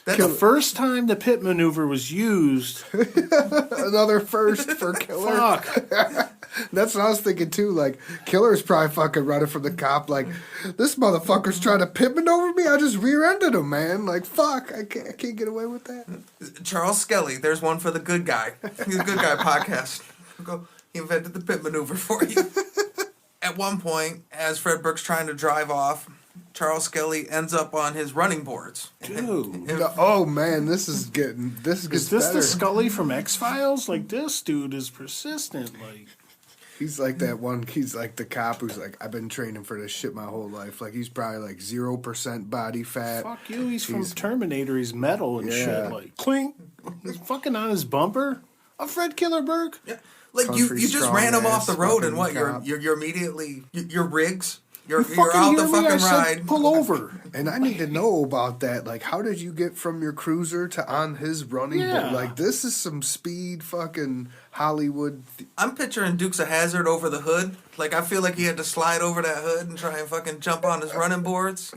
That's The first time the pit maneuver was used, Another first for Killer. fuck. That's what I was thinking too. Killer's probably fucking running from the cop. This motherfucker's trying to pit maneuver me. I just rear-ended him, man. Fuck. I can't get away with that. Charles Skelly. There's one for the good guy. He's a good guy podcast. He invented the pit maneuver for you. At one point, as Fred Burke's trying to drive off, Charles Skelly ends up on his running boards. Dude. Oh man, this gets Is this better. the Scully from X-Files? This dude is persistent. He's like that one. He's like the cop who's like, I've been training for this shit my whole life. He's probably 0% body fat. Fuck you, he's from Terminator. He's metal and Yeah. shit. Clink. He's fucking on his bumper. A Fred Killer Burke? Yeah. Country You just ran him off the strong-ass road and what? fucking You're immediately you're rigs. You're fucking out the hear me? I fucking said ride. pull over. And I need to know about that. How did you get from your cruiser to on his running Yeah. boat? This is some speed fucking Hollywood. I'm picturing Dukes of Hazzard over the hood. I feel like he had to slide over that hood and try and fucking jump on his running boards.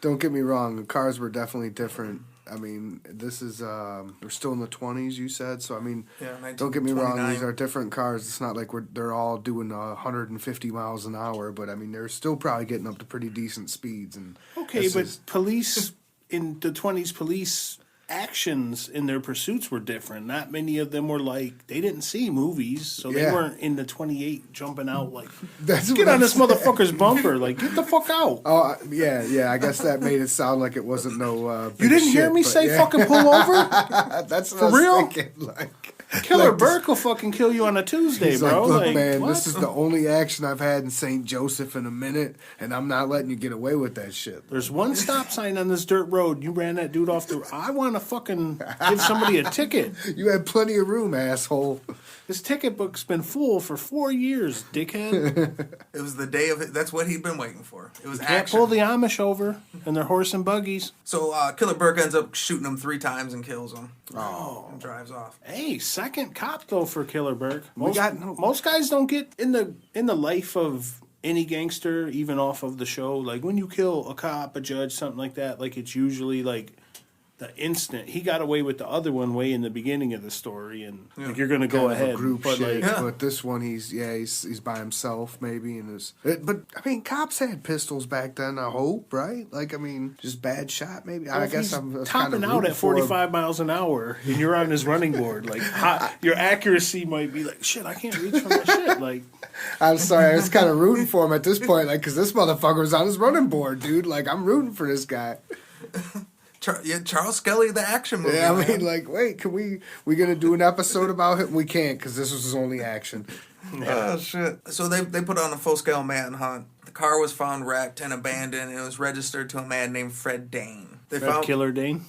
Don't get me wrong. The cars were definitely different. This is, we're still in the 20s, you said. So, Yeah, don't get me wrong. 1929. These are different cars. It's not like they're all doing 150 miles an hour. But, they're still probably getting up to pretty decent speeds. And Okay, this but is- police in the 20s, police actions in their pursuits were different. Not many of them were they didn't see movies, so they Yeah. weren't in the 28 jumping out That's get what on I'm this saying. motherfucker's bumper, get the fuck out. Oh, yeah. I guess that made it sound like it wasn't no. You didn't hear me say fucking pull over? That's what For I was real? thinking. Killer Burke will fucking kill you on a Tuesday, He's bro. look, man, what? this is the only action I've had in St. Joseph in a minute, and I'm not letting you get away with that shit. There's one stop sign on this dirt road. You ran that dude off the. I want to fucking give somebody a ticket. You had plenty of room, asshole. This ticket book's been full for 4 years, dickhead. It was the day of it. That's what he'd been waiting for. It was Can't action. pull the Amish over in their horse and buggies. So Killer Burke ends up shooting him 3 times and kills him. Oh, and drives off. Hey, second cop though for Killer Burke. Most, got- most guys don't get in the life of any gangster, even off of the show. When you kill a cop, a judge, something like that, it's usually the instant he got away with the other one way in the beginning of the story, and like you're gonna go Kind of a ahead, group but shit, like, but this one he's by himself maybe, and but I mean cops had pistols back then. I hope, right? Like I mean, just bad shot maybe. well, I if guess he's I'm topping kind of out at 45 miles an hour, and you're on his running board. Like your accuracy might be like shit. I can't reach for my shit. Like I'm sorry, I was kind of rooting for him at this point, like because this motherfucker was on his running board, dude. Like I'm rooting for this guy. Charles Skelly, the action movie. Yeah, I man. mean, like, wait, can we gonna do an episode about him? We can't because this was his only action. Oh shit! So they put on a full scale manhunt. The car was found wrecked and abandoned, and it was registered to a man named Fred Dane. Fred Killer Dane.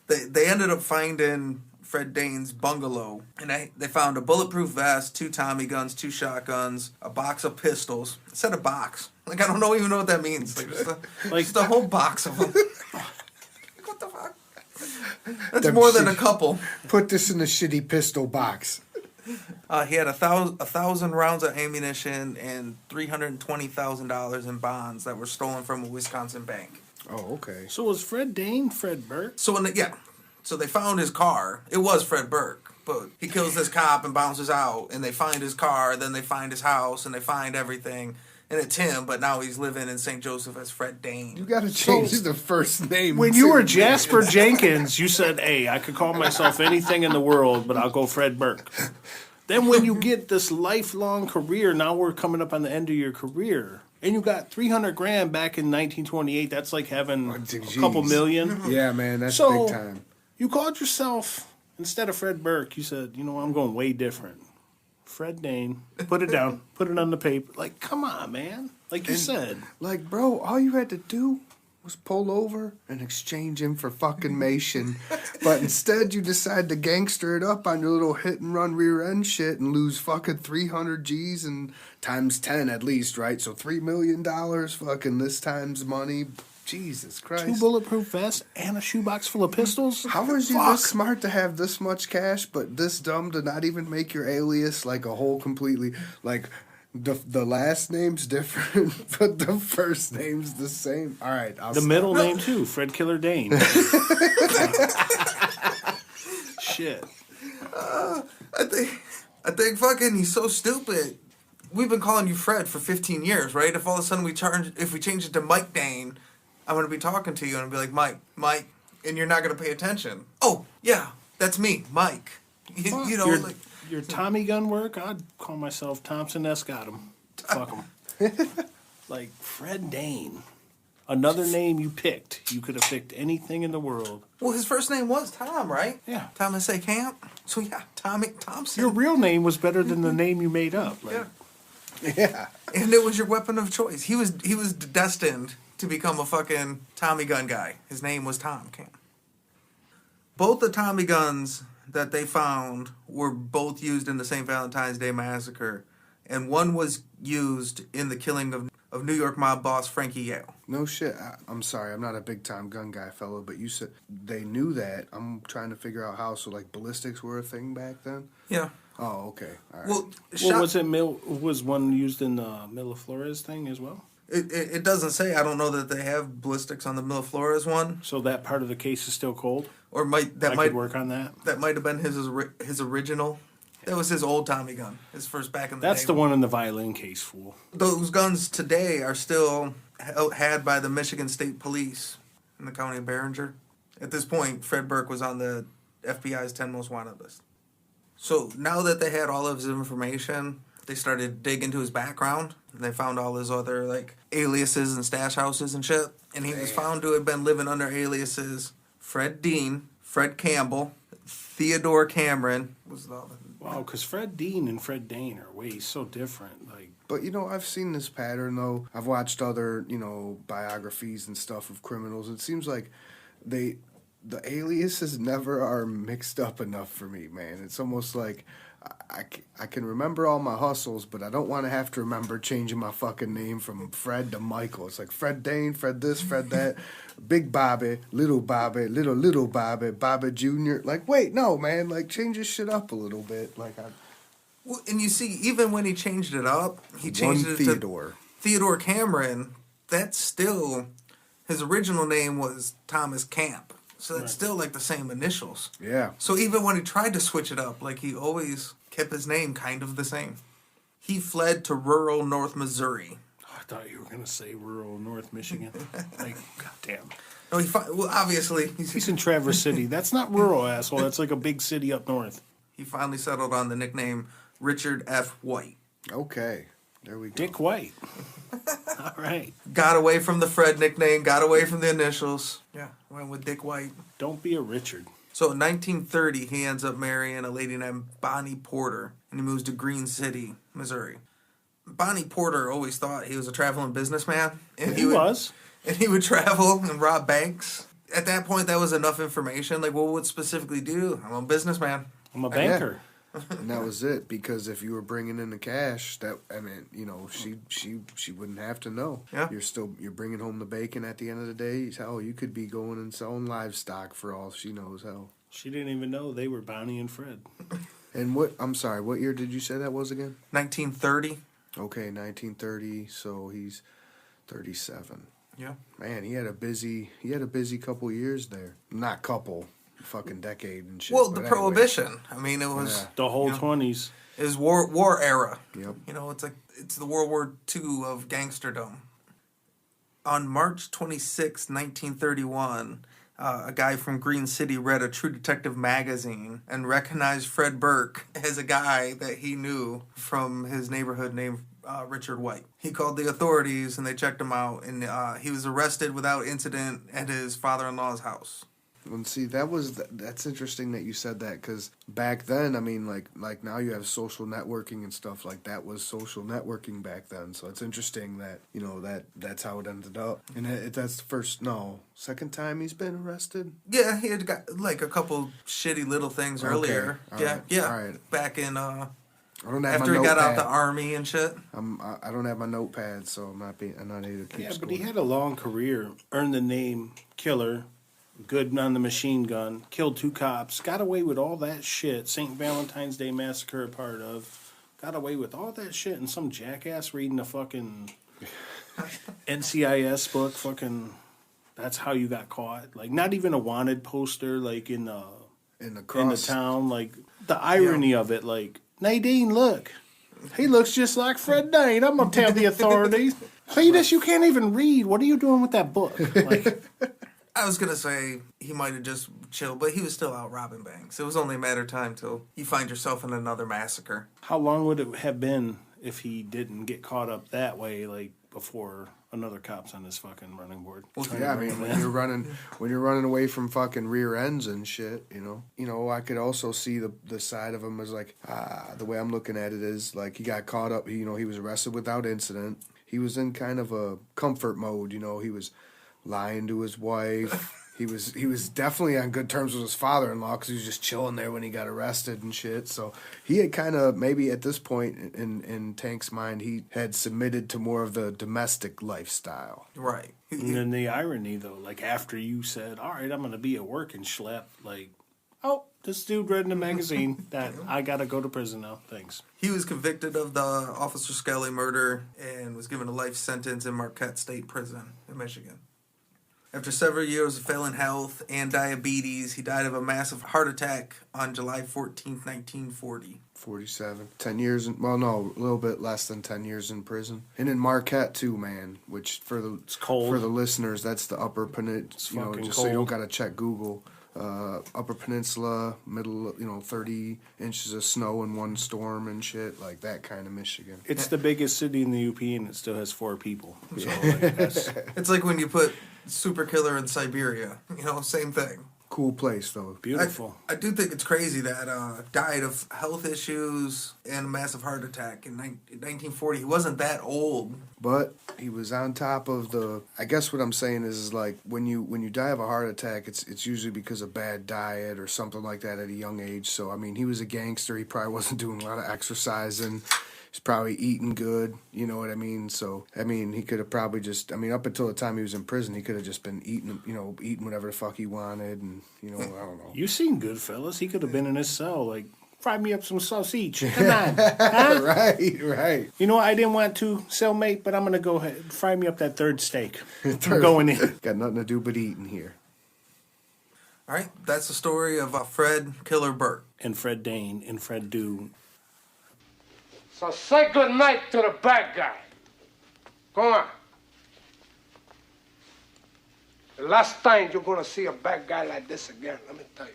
They ended up finding Fred Dane's bungalow, and they found a bulletproof vest, 2 Tommy guns, 2 shotguns, a box of pistols. It said a box. Like I don't even know what that means. Like just a whole box of them. What the fuck? That's Them more than a shit- couple. Put this in a shitty pistol box. He had 1,000 rounds of ammunition and $320,000 in bonds that were stolen from a Wisconsin bank. Oh, okay. So was Fred Dane Fred Burke? So so they found his car. It was Fred Burke, but he kills this cop and bounces out, and they find his car. Then they find his house, and they find everything. And it's him, but now he's living in St. Joseph as Fred Dane. You got to change the first name. When you were Jasper Jenkins, you said, hey, I could call myself anything in the world, but I'll go Fred Burke. Then when you get this lifelong career, now we're coming up on the end of your career, and you got $300,000 back in 1928. That's like having a couple million. Yeah, man, that's So, big time. You called yourself, instead of Fred Burke, you said, you know, I'm going way different. Fred Dane, put it down, put it on the paper. Like, come on, man. Like you said. Like, bro, all you had to do was pull over and exchange him for fucking Mason. But instead, you decide to gangster it up on your little hit and run rear end shit and lose fucking 300 G's and times 10 at least, right? So $3 million fucking this time's money. Jesus Christ. 2 bulletproof vests and a shoebox full of pistols? How was you Fuck. this smart to have this much cash, but this dumb to not even make your alias like a whole completely, like, the last name's different, but the first name's the same? All right. The middle name, too, Fred Killer Dane. Shit. I think fucking he's so stupid. We've been calling you Fred for 15 years, right? If all of a sudden we change it to Mike Dane, I'm going to be talking to you and be like, Mike, and you're not going to pay attention. Oh, yeah, that's me, Mike. You know, like, Your Tommy gun work, I'd call myself Thompson S. Got him. Fuck him. Like, Fred Dane. Another name you picked. You could have picked anything in the world. well, his first name was Tom, right? Yeah. Thomas A. Camp. So, yeah, Tommy Thompson. Your real name was better than the name you made up. Like, Yeah. Yeah. And it was your weapon of choice. He was destined to become a fucking Tommy gun guy. His name was Tom Camp. Both the Tommy guns that they found were both used in the St. Valentine's Day Massacre, and one was used in the killing of New York mob boss Frankie Yale. No shit. I'm sorry. I'm not a big time gun guy, fella, but you said they knew that. I'm trying to figure out how. So, like, ballistics were a thing back then? Yeah. Oh, okay. All right. Well, was one used in the Milleflores thing as well? It doesn't say. I don't know that they have ballistics on the Milleflores one, So that part of the case is still cold? or might could work on that. That might have been his original. That was his old Tommy gun, his first back in the day. That's the one in the violin case, fool. Those guns today are still had by the Michigan State Police in the county of Barringer. At this point, Fred Burke was on the FBI's 10 most wanted list. So now that they had all of his information, they started to dig into his background. And they found all his other like aliases and stash houses and shit. And he was found to have been living under aliases Fred Dean, Fred Campbell, Theodore Cameron was the other. Wow, because Fred Dean and Fred Dane are way so different. Like, But, you know, I've seen this pattern, though. I've watched other, you know, biographies and stuff of criminals. It seems like the aliases never are mixed up enough for me, man. It's almost like I can remember all my hustles, but I don't want to have to remember changing my fucking name from Fred to Michael. It's like Fred Dane, Fred this, Fred that, Big Bobby, Little Bobby, Little Bobby, Bobby Jr. Like, wait, no, man. Like, change this shit up a little bit. Like, Well, and you see, even when he changed it up, he changed it Theodore. to Theodore Cameron. That's still his original name was Thomas Camp. So that's still like the same initials. Yeah. So even when he tried to switch it up, like he always kept his name kind of the same. He fled to rural North Missouri. I thought you were going to say rural North Michigan. Like, goddamn. No, well, obviously He's in Traverse City. That's not rural, asshole. That's like a big city up north. he finally settled on the nickname Richard F. White. Okay. There we go. Dick White. All right. Got away from the Fred nickname, got away from the initials. Yeah, went with Dick White. Don't be a Richard. So in 1930, he ends up marrying a lady named Bonnie Porter, and he moves to Green City, Missouri. Bonnie Porter always thought he was a traveling businessman. And He was. And he would travel and rob banks. At that point, that was enough information. Like, what would specifically do? I'm a businessman. I'm a banker. And that was it, because if you were bringing in the cash, she wouldn't have to know. Yeah. You're bringing home the bacon at the end of the day. Hell, you could be going and selling livestock for all she knows. Hell. She didn't even know they were Bonnie and Fred. And I'm sorry, what year did you say that was again? 1930. Okay, 1930. So he's 37. Yeah. Man, he had a busy couple years there. Not couple. Fucking decade and shit. Well, but the anyway. Prohibition. I mean, it was The whole 20s. it was war era. Yep. You know, it's the World War II of gangsterdom. On March 26, 1931, a guy from Green City read a True Detective magazine and recognized Fred Burke as a guy that he knew from his neighborhood named Richard White. He called the authorities and they checked him out, and he was arrested without incident at his father-in-law's house. And see, that's interesting that you said that, because back then, I mean, like now you have social networking and stuff like that was social networking back then. So it's interesting that that's how it ended up. And that's the second time he's been arrested. Yeah, he had got like a couple shitty little things earlier. All Yeah, right, yeah. all right. Back in I don't have after my he got out notepad. the army and shit. I don't have my notepad, so I'm not able to keep Yeah, but score. he had a long career. Earned the name Killer. Good on the machine gun. Killed 2 cops. Got away with all that shit. St. Valentine's Day Massacre a part of. Got away with all that shit. And some jackass reading a fucking NCIS book. Fucking, that's how you got caught. Like, not even a wanted poster, like, in the town. Like, the irony of it. Like, Nadine, look. He looks just like Fred Dane. I'm going to tell the authorities. Cletus, you can't even read. What are you doing with that book? Like... I was gonna say he might have just chilled, but he was still out robbing banks. It was only a matter of time till you find yourself in another massacre. How long would it have been if he didn't get caught up that way, like before another cop's on his fucking running board? Yeah, I mean, when you're running away from fucking rear ends and shit, I could also see the side of him as like, the way I'm looking at it is like he got caught up. He was arrested without incident. He was in kind of a comfort mode. He was lying to his wife. He was definitely on good terms with his father-in-law because he was just chilling there when he got arrested and shit. So he had kind of, maybe at this point in Tank's mind, he had submitted to more of the domestic lifestyle. Right. And then the irony, though, like after you said, all right, I'm going to be a working schlep, like, oh, this dude read in a magazine that I got to go to prison now. Thanks. He was convicted of the Officer Skelly murder and was given a life sentence in Marquette State Prison in Michigan. After several years of failing health and diabetes, he died of a massive heart attack on July 14th, 1940. 47. 10 years, a little bit less than 10 years in prison. And in Marquette, too, man, which It's cold. for the listeners, that's the upper peninsula, fucking just so you don't cold. got to check Google. Upper peninsula, middle, 30 inches of snow in one storm and shit, like that kind of Michigan. It's the biggest city in the UP, and it still has 4 people. So like, that's It's like when you put Super Killer in Siberia. Same thing. Cool place, though. beautiful. I do think it's crazy that died of health issues and a massive heart attack in 1940. He wasn't that old. But he was on top of the. I guess what I'm saying is like when you die of a heart attack, it's usually because of bad diet or something like that at a young age. So I mean, he was a gangster. He probably wasn't doing a lot of exercising. He's probably eating good. You know what I mean? So I mean, he could have probably just. I mean, up until the time he was in prison, he could have just been eating. Eating whatever the fuck he wanted, and I don't know. You seen Goodfellas. He could have been in his cell, like, fry me up some sausage. Come on. Huh? Right. You know what? I didn't want to, cellmate, but I'm going to go ahead. Fry me up that third steak. I'm going in. Got nothing to do but eating here. All right, that's the story of Fred Killer Burke. And Fred Dane and Fred Dew. So say good night to the bad guy. Go on. The last time you're gonna see a bad guy like this again, let me tell you.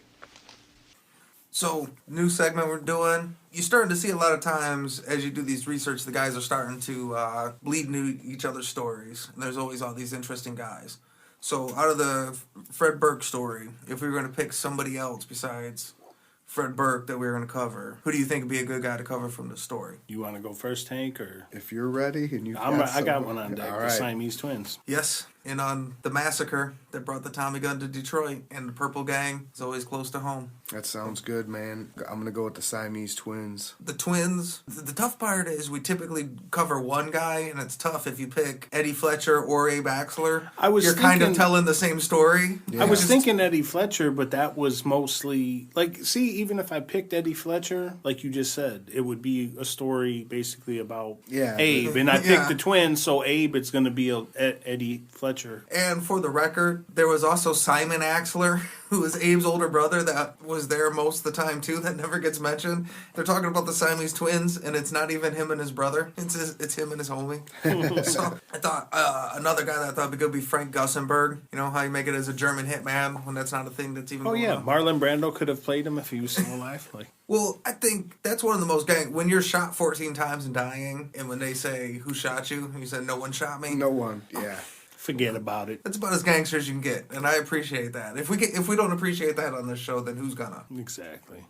So, new segment we're doing. You're starting to see a lot of times as you do these research, the guys are starting to bleed into each other's stories. And there's always all these interesting guys. So, out of the Fred Burke story, if we were going to pick somebody else besides Fred Burke that we were going to cover, who do you think would be a good guy to cover from the story? You want to go first, Tank, or? If you're ready and you I got one on deck. All The right. Siamese Twins. Yes, and on the Massacre that brought the Tommy gun to Detroit, and the Purple Gang is always close to home. That sounds good, man. I'm going to go with the Siamese Twins. The Twins, the tough part is we typically cover one guy, and it's tough if you pick Eddie Fletcher or Abe Axler. You're kind of telling the same story. Yeah. I was thinking Eddie Fletcher, but that was mostly, like, see, even if I picked Eddie Fletcher, like you just said, it would be a story basically about Abe. And I picked the Twins, so Abe, it's going to be Eddie Fletcher. And for the record, there was also Simon Axler, who is Abe's older brother that was there most of the time too, that never gets mentioned. They're talking about the Siamese Twins, and it's not even him and his brother. It's him and his homie. So I thought another guy that I thought would be good would be Frank Gusenberg. You know how you make it as a German hitman when that's not a thing that's even Oh, going yeah. on. Marlon Brando could have played him if he was still alive. Like, Well, I think that's one of the most when you're shot 14 times and dying, and when they say, who shot you? And you said, no one shot me. No one, yeah. forget about it. That's about as gangster as you can get, and I appreciate that. If we don't appreciate that on this show, then who's gonna? Exactly.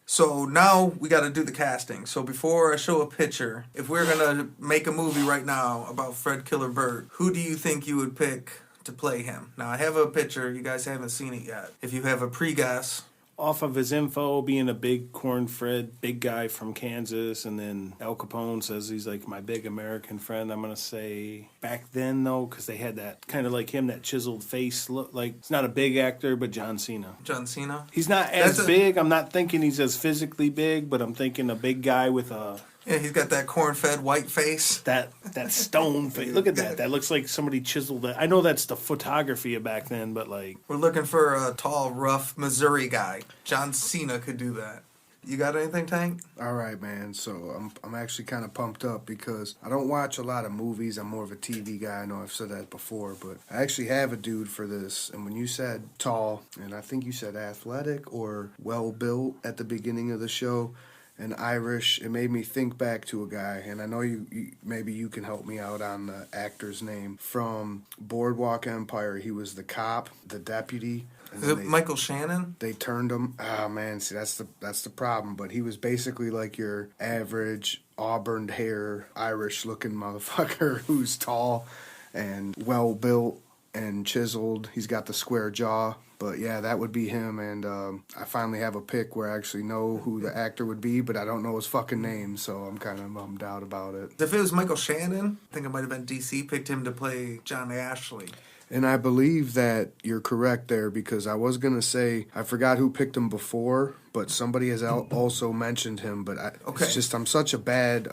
So now we got to do the casting. So before I show a picture, if we're gonna make a movie right now about Fred Killer Burke, who do you think you would pick to play him? Now I have a picture. You guys haven't seen it yet. If you have a pre-guess. Off of his info, being a big corn-fed big guy from Kansas, and then Al Capone says he's like my big American friend. I'm going to say back then, though, because they had that kind of like him, that chiseled face look. Like, he's not a big actor, but John Cena. John Cena? He's not as big. I'm not thinking he's as physically big, but I'm thinking a big guy with a... Yeah, he's got that corn-fed white face. That stone face. Look at that. That looks like somebody chiseled it. I know that's the photography of back then, but like... We're looking for a tall, rough Missouri guy. John Cena could do that. You got anything, Tank? All right, man. So I'm actually kind of pumped up because I don't watch a lot of movies. I'm more of a TV guy. I know I've said that before, but I actually have a dude for this. And when you said tall, and I think you said athletic or well-built at the beginning of the show, and Irish, it made me think back to a guy, and I know you maybe you can help me out on the actor's name. From Boardwalk Empire, he was the cop, the deputy. Is it Michael Shannon? They turned him. Oh man, see that's the problem. But he was basically like your average auburn hair, Irish looking motherfucker who's tall and well built and chiseled. He's got the square jaw. But yeah, that would be him, and I finally have a pick where I actually know who the actor would be, but I don't know his fucking name, so I'm kind of bummed out about it. If it was Michael Shannon, I think it might have been DC, picked him to play John Ashley. And I believe that you're correct there, because I was going to say, I forgot who picked him before, but somebody has also mentioned him, but it's just I'm such a bad...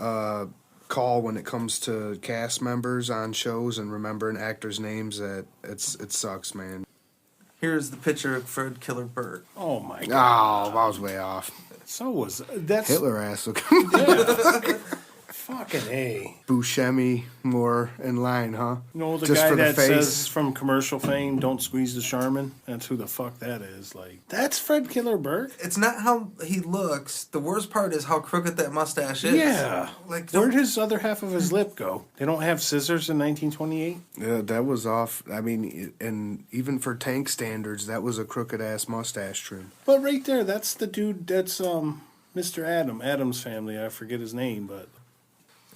call when it comes to cast members on shows and remembering actors' names that it sucks, man. Here's the picture of Fred Killer Burke. Oh my Oh, God. I was way off. So was... That's... Hitler ass looking. Yeah. Fucking A. Buscemi more in line, huh? You know the Just guy for the that face? says from commercial fame, don't squeeze the Charmin? That's who the fuck that is. Like, that's Fred Killer Burke? It's not how he looks. The worst part is how crooked that mustache is. Yeah. Like, where'd his other half of his lip go? They don't have scissors in 1928? Yeah, that was off. I mean, and even for Tank standards, that was a crooked ass mustache trim. But right there, that's the dude that's Mr. Adams family. I forget his name, but...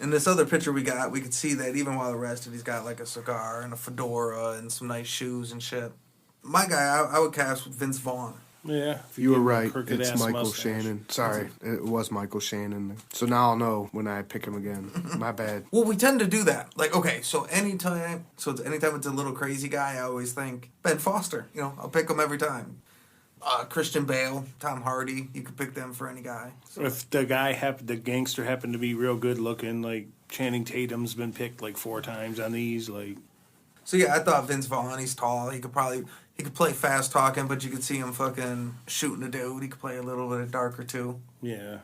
In this other picture we got, we could see that even while arrested, he's got like a cigar and a fedora and some nice shoes and shit. My guy, I would cast Vince Vaughn. Yeah. You were right. Crooked It's ass Michael mustache. Shannon. Sorry, it was Michael Shannon. So now I'll know when I pick him again. My bad. Well, we tend to do that. Like, okay, so anytime it's a little crazy guy, I always think Ben Foster. You know, I'll pick him every time. Christian Bale, Tom Hardy, you could pick them for any guy. So if the gangster happened to be real good looking, like Channing Tatum's been picked like 4 times on these, like... So yeah, I thought Vince Vaughn. He's tall. He could play fast talking, but you could see him fucking shooting a dude. He could play a little bit darker too. Yeah.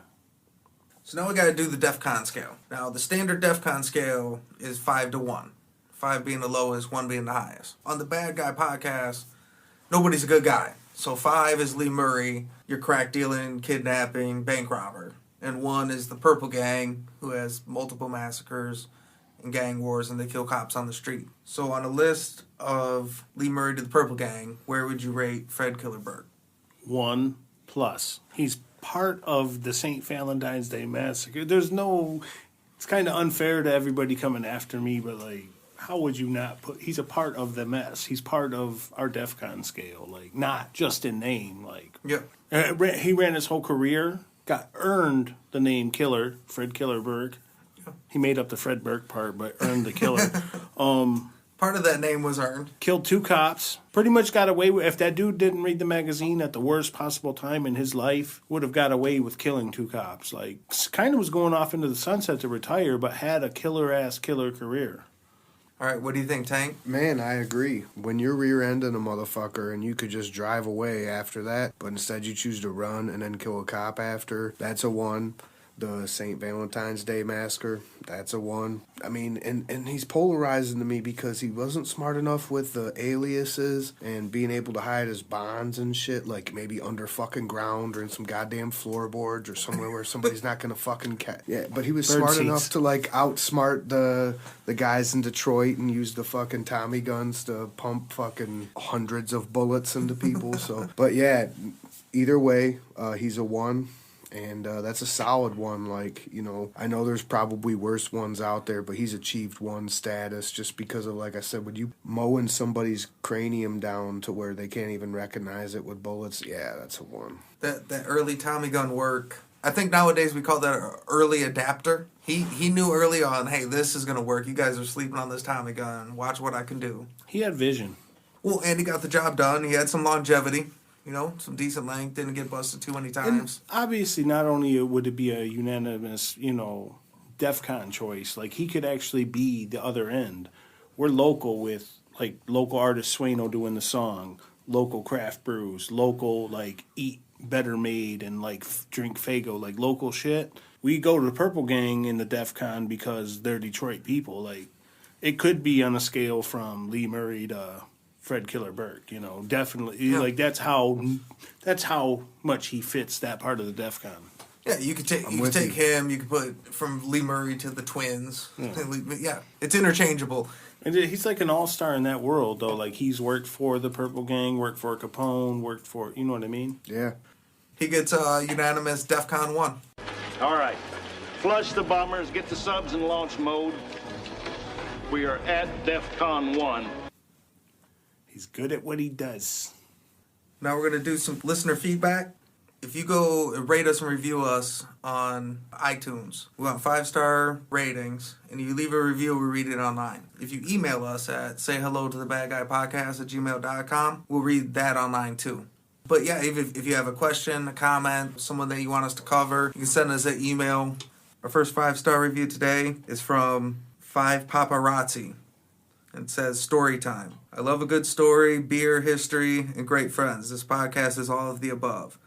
So now we got to do the DEFCON scale. Now the standard DEFCON scale is 5 to 1. 5 being the lowest, 1 being the highest. On the Bad Guy podcast, nobody's a good guy. So 5 is Lee Murray, your crack dealing, kidnapping, bank robber. And 1 is the Purple Gang, who has multiple massacres and gang wars, and they kill cops on the street. So on a list of Lee Murray to the Purple Gang, where would you rate Fred Killer Burke? 1+. He's part of the St. Valentine's Day Massacre. It's kind of unfair to everybody coming after me, but like, how would you not he's a part of the mess. He's part of our DEFCON scale, like, not just in name, like. Yeah. He ran his whole career, earned the name Killer, Fred Killer Burke. Yeah. He made up the Fred Burke part, but earned the Killer. Part of that name was earned. Killed 2 cops. Pretty much got away with, if that dude didn't read the magazine at the worst possible time in his life, would have got away with killing 2 cops. Like, kind of was going off into the sunset to retire, but had a killer career. All right, what do you think, Tank? Man, I agree. When you're rear-ending a motherfucker and you could just drive away after that, but instead you choose to run and then kill a cop after, that's a 1. The St. Valentine's Day Massacre, that's a 1. I mean, and he's polarizing to me because he wasn't smart enough with the aliases and being able to hide his bonds and shit, like maybe under fucking ground or in some goddamn floorboards or somewhere where somebody's not gonna fucking yeah, but he was smart enough to like outsmart the guys in Detroit and use the fucking Tommy guns to pump fucking hundreds of bullets into people. So, but yeah, either way, he's a 1. And that's a solid 1. Like, you know, I know there's probably worse ones out there, but he's achieved 1 status just because of, like I said, when you mowing somebody's cranium down to where they can't even recognize it with bullets, yeah, that's a 1. That early Tommy gun work, I think nowadays we call that an early adapter. He knew early on, hey, this is going to work. You guys are sleeping on this Tommy gun. Watch what I can do. He had vision. Well, and he got the job done. He had some longevity. You know, some decent length, didn't get busted too many times. And obviously, not only would it be a unanimous, you know, DEFCON choice, like, he could actually be the other end. We're local with, like, local artist Sueno doing the song, local craft brews, local, like, eat better made and, like, drink Faygo, like, local shit. We go to the Purple Gang in the DEFCON because they're Detroit people. Like, it could be on a scale from Lee Murray to Fred Killer Burke, you know, definitely. Yeah. Like, that's how much he fits that part of the DEFCON. Yeah, you could take him. You could put from Lee Murray to the Twins. Yeah, it's interchangeable. And he's like an all-star in that world, though. Like, he's worked for the Purple Gang, worked for Capone, worked for, you know what I mean? Yeah. He gets a unanimous DEFCON 1. All right, flush the bombers, get the subs in launch mode. We are at DEFCON 1. He's good at what he does. Now we're going to do some listener feedback. If you go and rate us and review us on iTunes, we want 5-star ratings, and you leave a review, we read it online. If you email us at sayhellotothabadguypodcast@gmail.com, we'll read that online too. But yeah, if you have a question, a comment, someone that you want us to cover, you can send us an email. Our first 5-star review today is from 5 Paparazzi. It says, story time. I love a good story, beer, history, and great friends. This podcast is all of the above.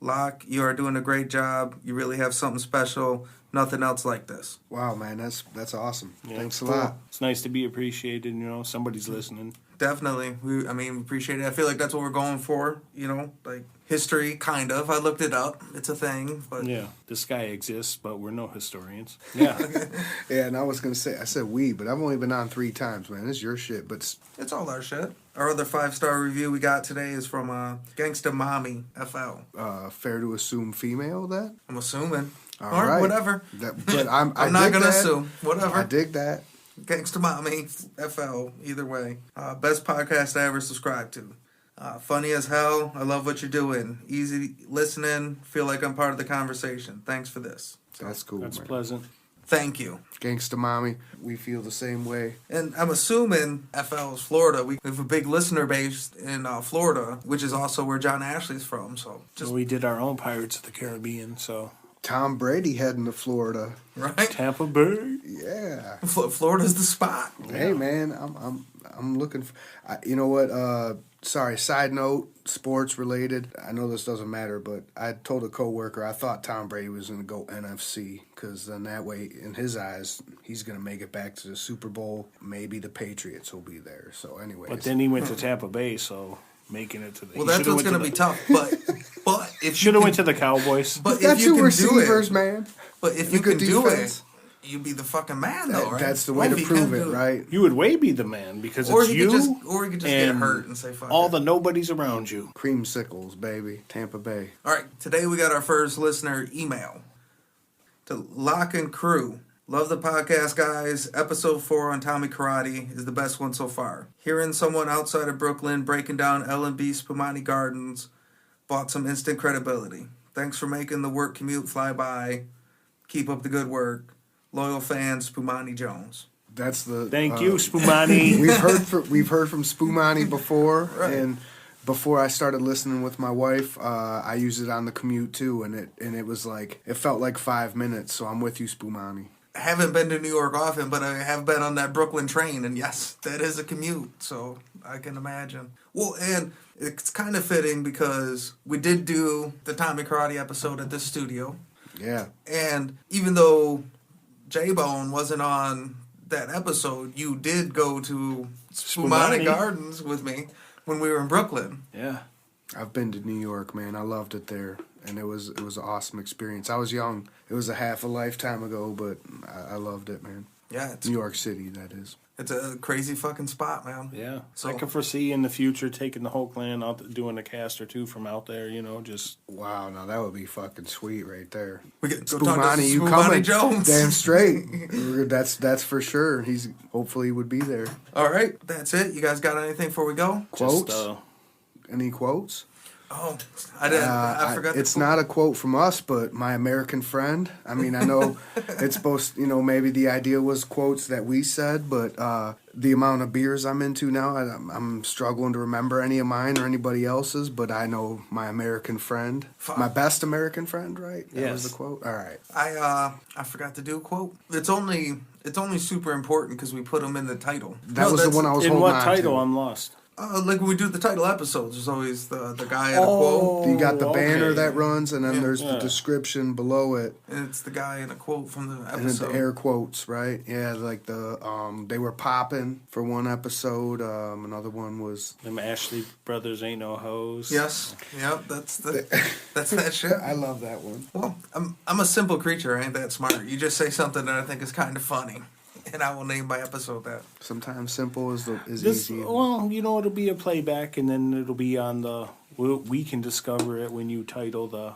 Locke, you are doing a great job. You really have something special. Nothing else like this. Wow, man, that's awesome. Yeah, Thanks cool. a lot. It's nice to be appreciated, you know, somebody's listening. Definitely. We appreciate it. I feel like that's what we're going for, you know, like history, kind of. I looked it up. It's a thing, but... Yeah, this guy exists, but we're no historians. Yeah. Yeah, and I was going to say, I said we, but I've only been on 3 times, man. It's your shit, but... It's all our shit. Our other 5-star review we got today is from Gangsta Mommy FL. Fair to assume female, that? I'm assuming. All or right. whatever. But I'm not going to assume. Whatever. I dig that. Gangsta Mommy FL, either way. Best podcast I ever subscribed to. Funny as hell. I love what you're doing. Easy listening. Feel like I'm part of the conversation. Thanks for this. That's cool, That's man. pleasant. Thank you. Gangsta Mommy, we feel the same way. And I'm assuming FL is Florida. We have a big listener base in Florida, which is also where John Ashley's from. So We did our own Pirates of the Caribbean, so... Tom Brady heading to Florida. Right? Tampa Bay. Yeah. Florida's the spot. Hey man, I'm looking for. You know what? Sorry. Side note, sports related. I know this doesn't matter, but I told a coworker I thought Tom Brady was going to go NFC because then that way, in his eyes, he's going to make it back to the Super Bowl. Maybe the Patriots will be there. So, anyways. But then he went to Tampa Bay, so making it to the. Well, that's what's going to be tough. But if should have went to the Cowboys. But that's if you two can receivers, do it, man. But if you Good can do defense. it, you be the fucking man, though, right? That's the way to prove it, right? You would way be the man because Or it's he you. could just get and hurt and say fuck all it. the nobodies around you. Creamsicles, baby. Tampa Bay. All right, today we got our first listener email to Lock and Crew. Love the podcast, guys. Episode 4 on Tommy Karate is the best one so far. Hearing someone outside of Brooklyn breaking down L&B Spumani Gardens bought some instant credibility. Thanks for making the work commute fly by. Keep up the good work. Loyal fan, Spumani Jones. That's the. Thank you, Spumani. We've heard from Spumani before, Right. and before I started listening with my wife, I used it on the commute too, and it was like it felt like 5 minutes. So I'm with you, Spumani. I haven't been to New York often, but I have been on that Brooklyn train, and yes, that is a commute, so I can imagine. Well, and it's kind of fitting because we did do the Tommy Karate episode at this studio, Yeah, and even though JBone wasn't on that episode, you did go to Spumani Spumani. Gardens with me when we were in Brooklyn. Yeah. I've been to New York, man. I loved it there, and it was an awesome experience. I was young; it was a half a lifetime ago, but I loved it, man. Yeah, it's New York City, that is. It's a crazy fucking spot, man. Yeah. So- I can foresee in the future taking the whole clan out, doing a cast or two from out there, just. Wow, now that would be fucking sweet right there. We get go talk to Spumani, you Spumani coming? Jones. Damn straight. That's for sure. He's hopefully he would be there. All right, that's it. You guys got anything before we go? Quotes? Just, Any quotes? Oh, I didn't. I forgot. It's not a quote from us, but my American friend. I mean, I know it's supposed, maybe the idea was quotes that we said, but the amount of beers I'm into now, I'm struggling to remember any of mine or anybody else's, but I know my American friend. Fuck. My best American friend, right? That was Yes. the quote? All right. I forgot to do a quote. It's only super important because we put them in the title. That was the one I was in holding what on title? to. I'm lost. Like when we do the title episodes, there's always the guy in a quote, You got the banner okay. that runs, and then Yeah. there's the description below it, and it's the guy in a quote from the and then episode. the air quotes, right? Yeah, like they were popping for one episode. Another one was Them Ashley brothers ain't no hoes. Yes, yep, that's that shit. I love that one. Well, I'm a simple creature. I ain't that smart. You just say something that I think is kind of funny, and I will name my episode that. Sometimes simple is This, easy. well, it'll be a playback, and then it'll be on the. We can discover it when you title the.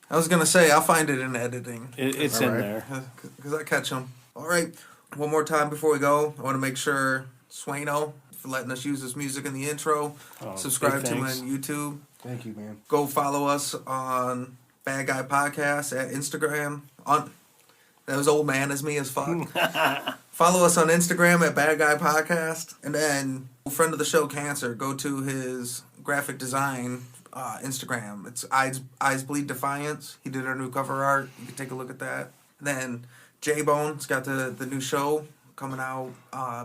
I was gonna say I'll find it in editing. It's All in right. there. Because I catch them. All right. One more time before we go, I want to make sure Swaino for letting us use his music in the intro. Oh, Subscribe big to him thanks. on YouTube. Thank you, man. Go follow us on Bad Guy Podcast at Instagram. That was old man as me as fuck. Follow us on Instagram at Bad Guy Podcast. And then, friend of the show, Cancer, go to his graphic design Instagram. It's Eyes Bleed Defiance. He did our new cover art. You can take a look at that. And then JBone's got the new show coming out,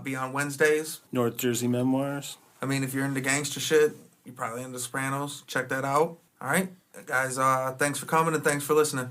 be on Wednesdays. North Jersey Memoirs. I mean, if you're into gangster shit, you're probably into Sopranos. Check that out. All right, guys, thanks for coming and thanks for listening.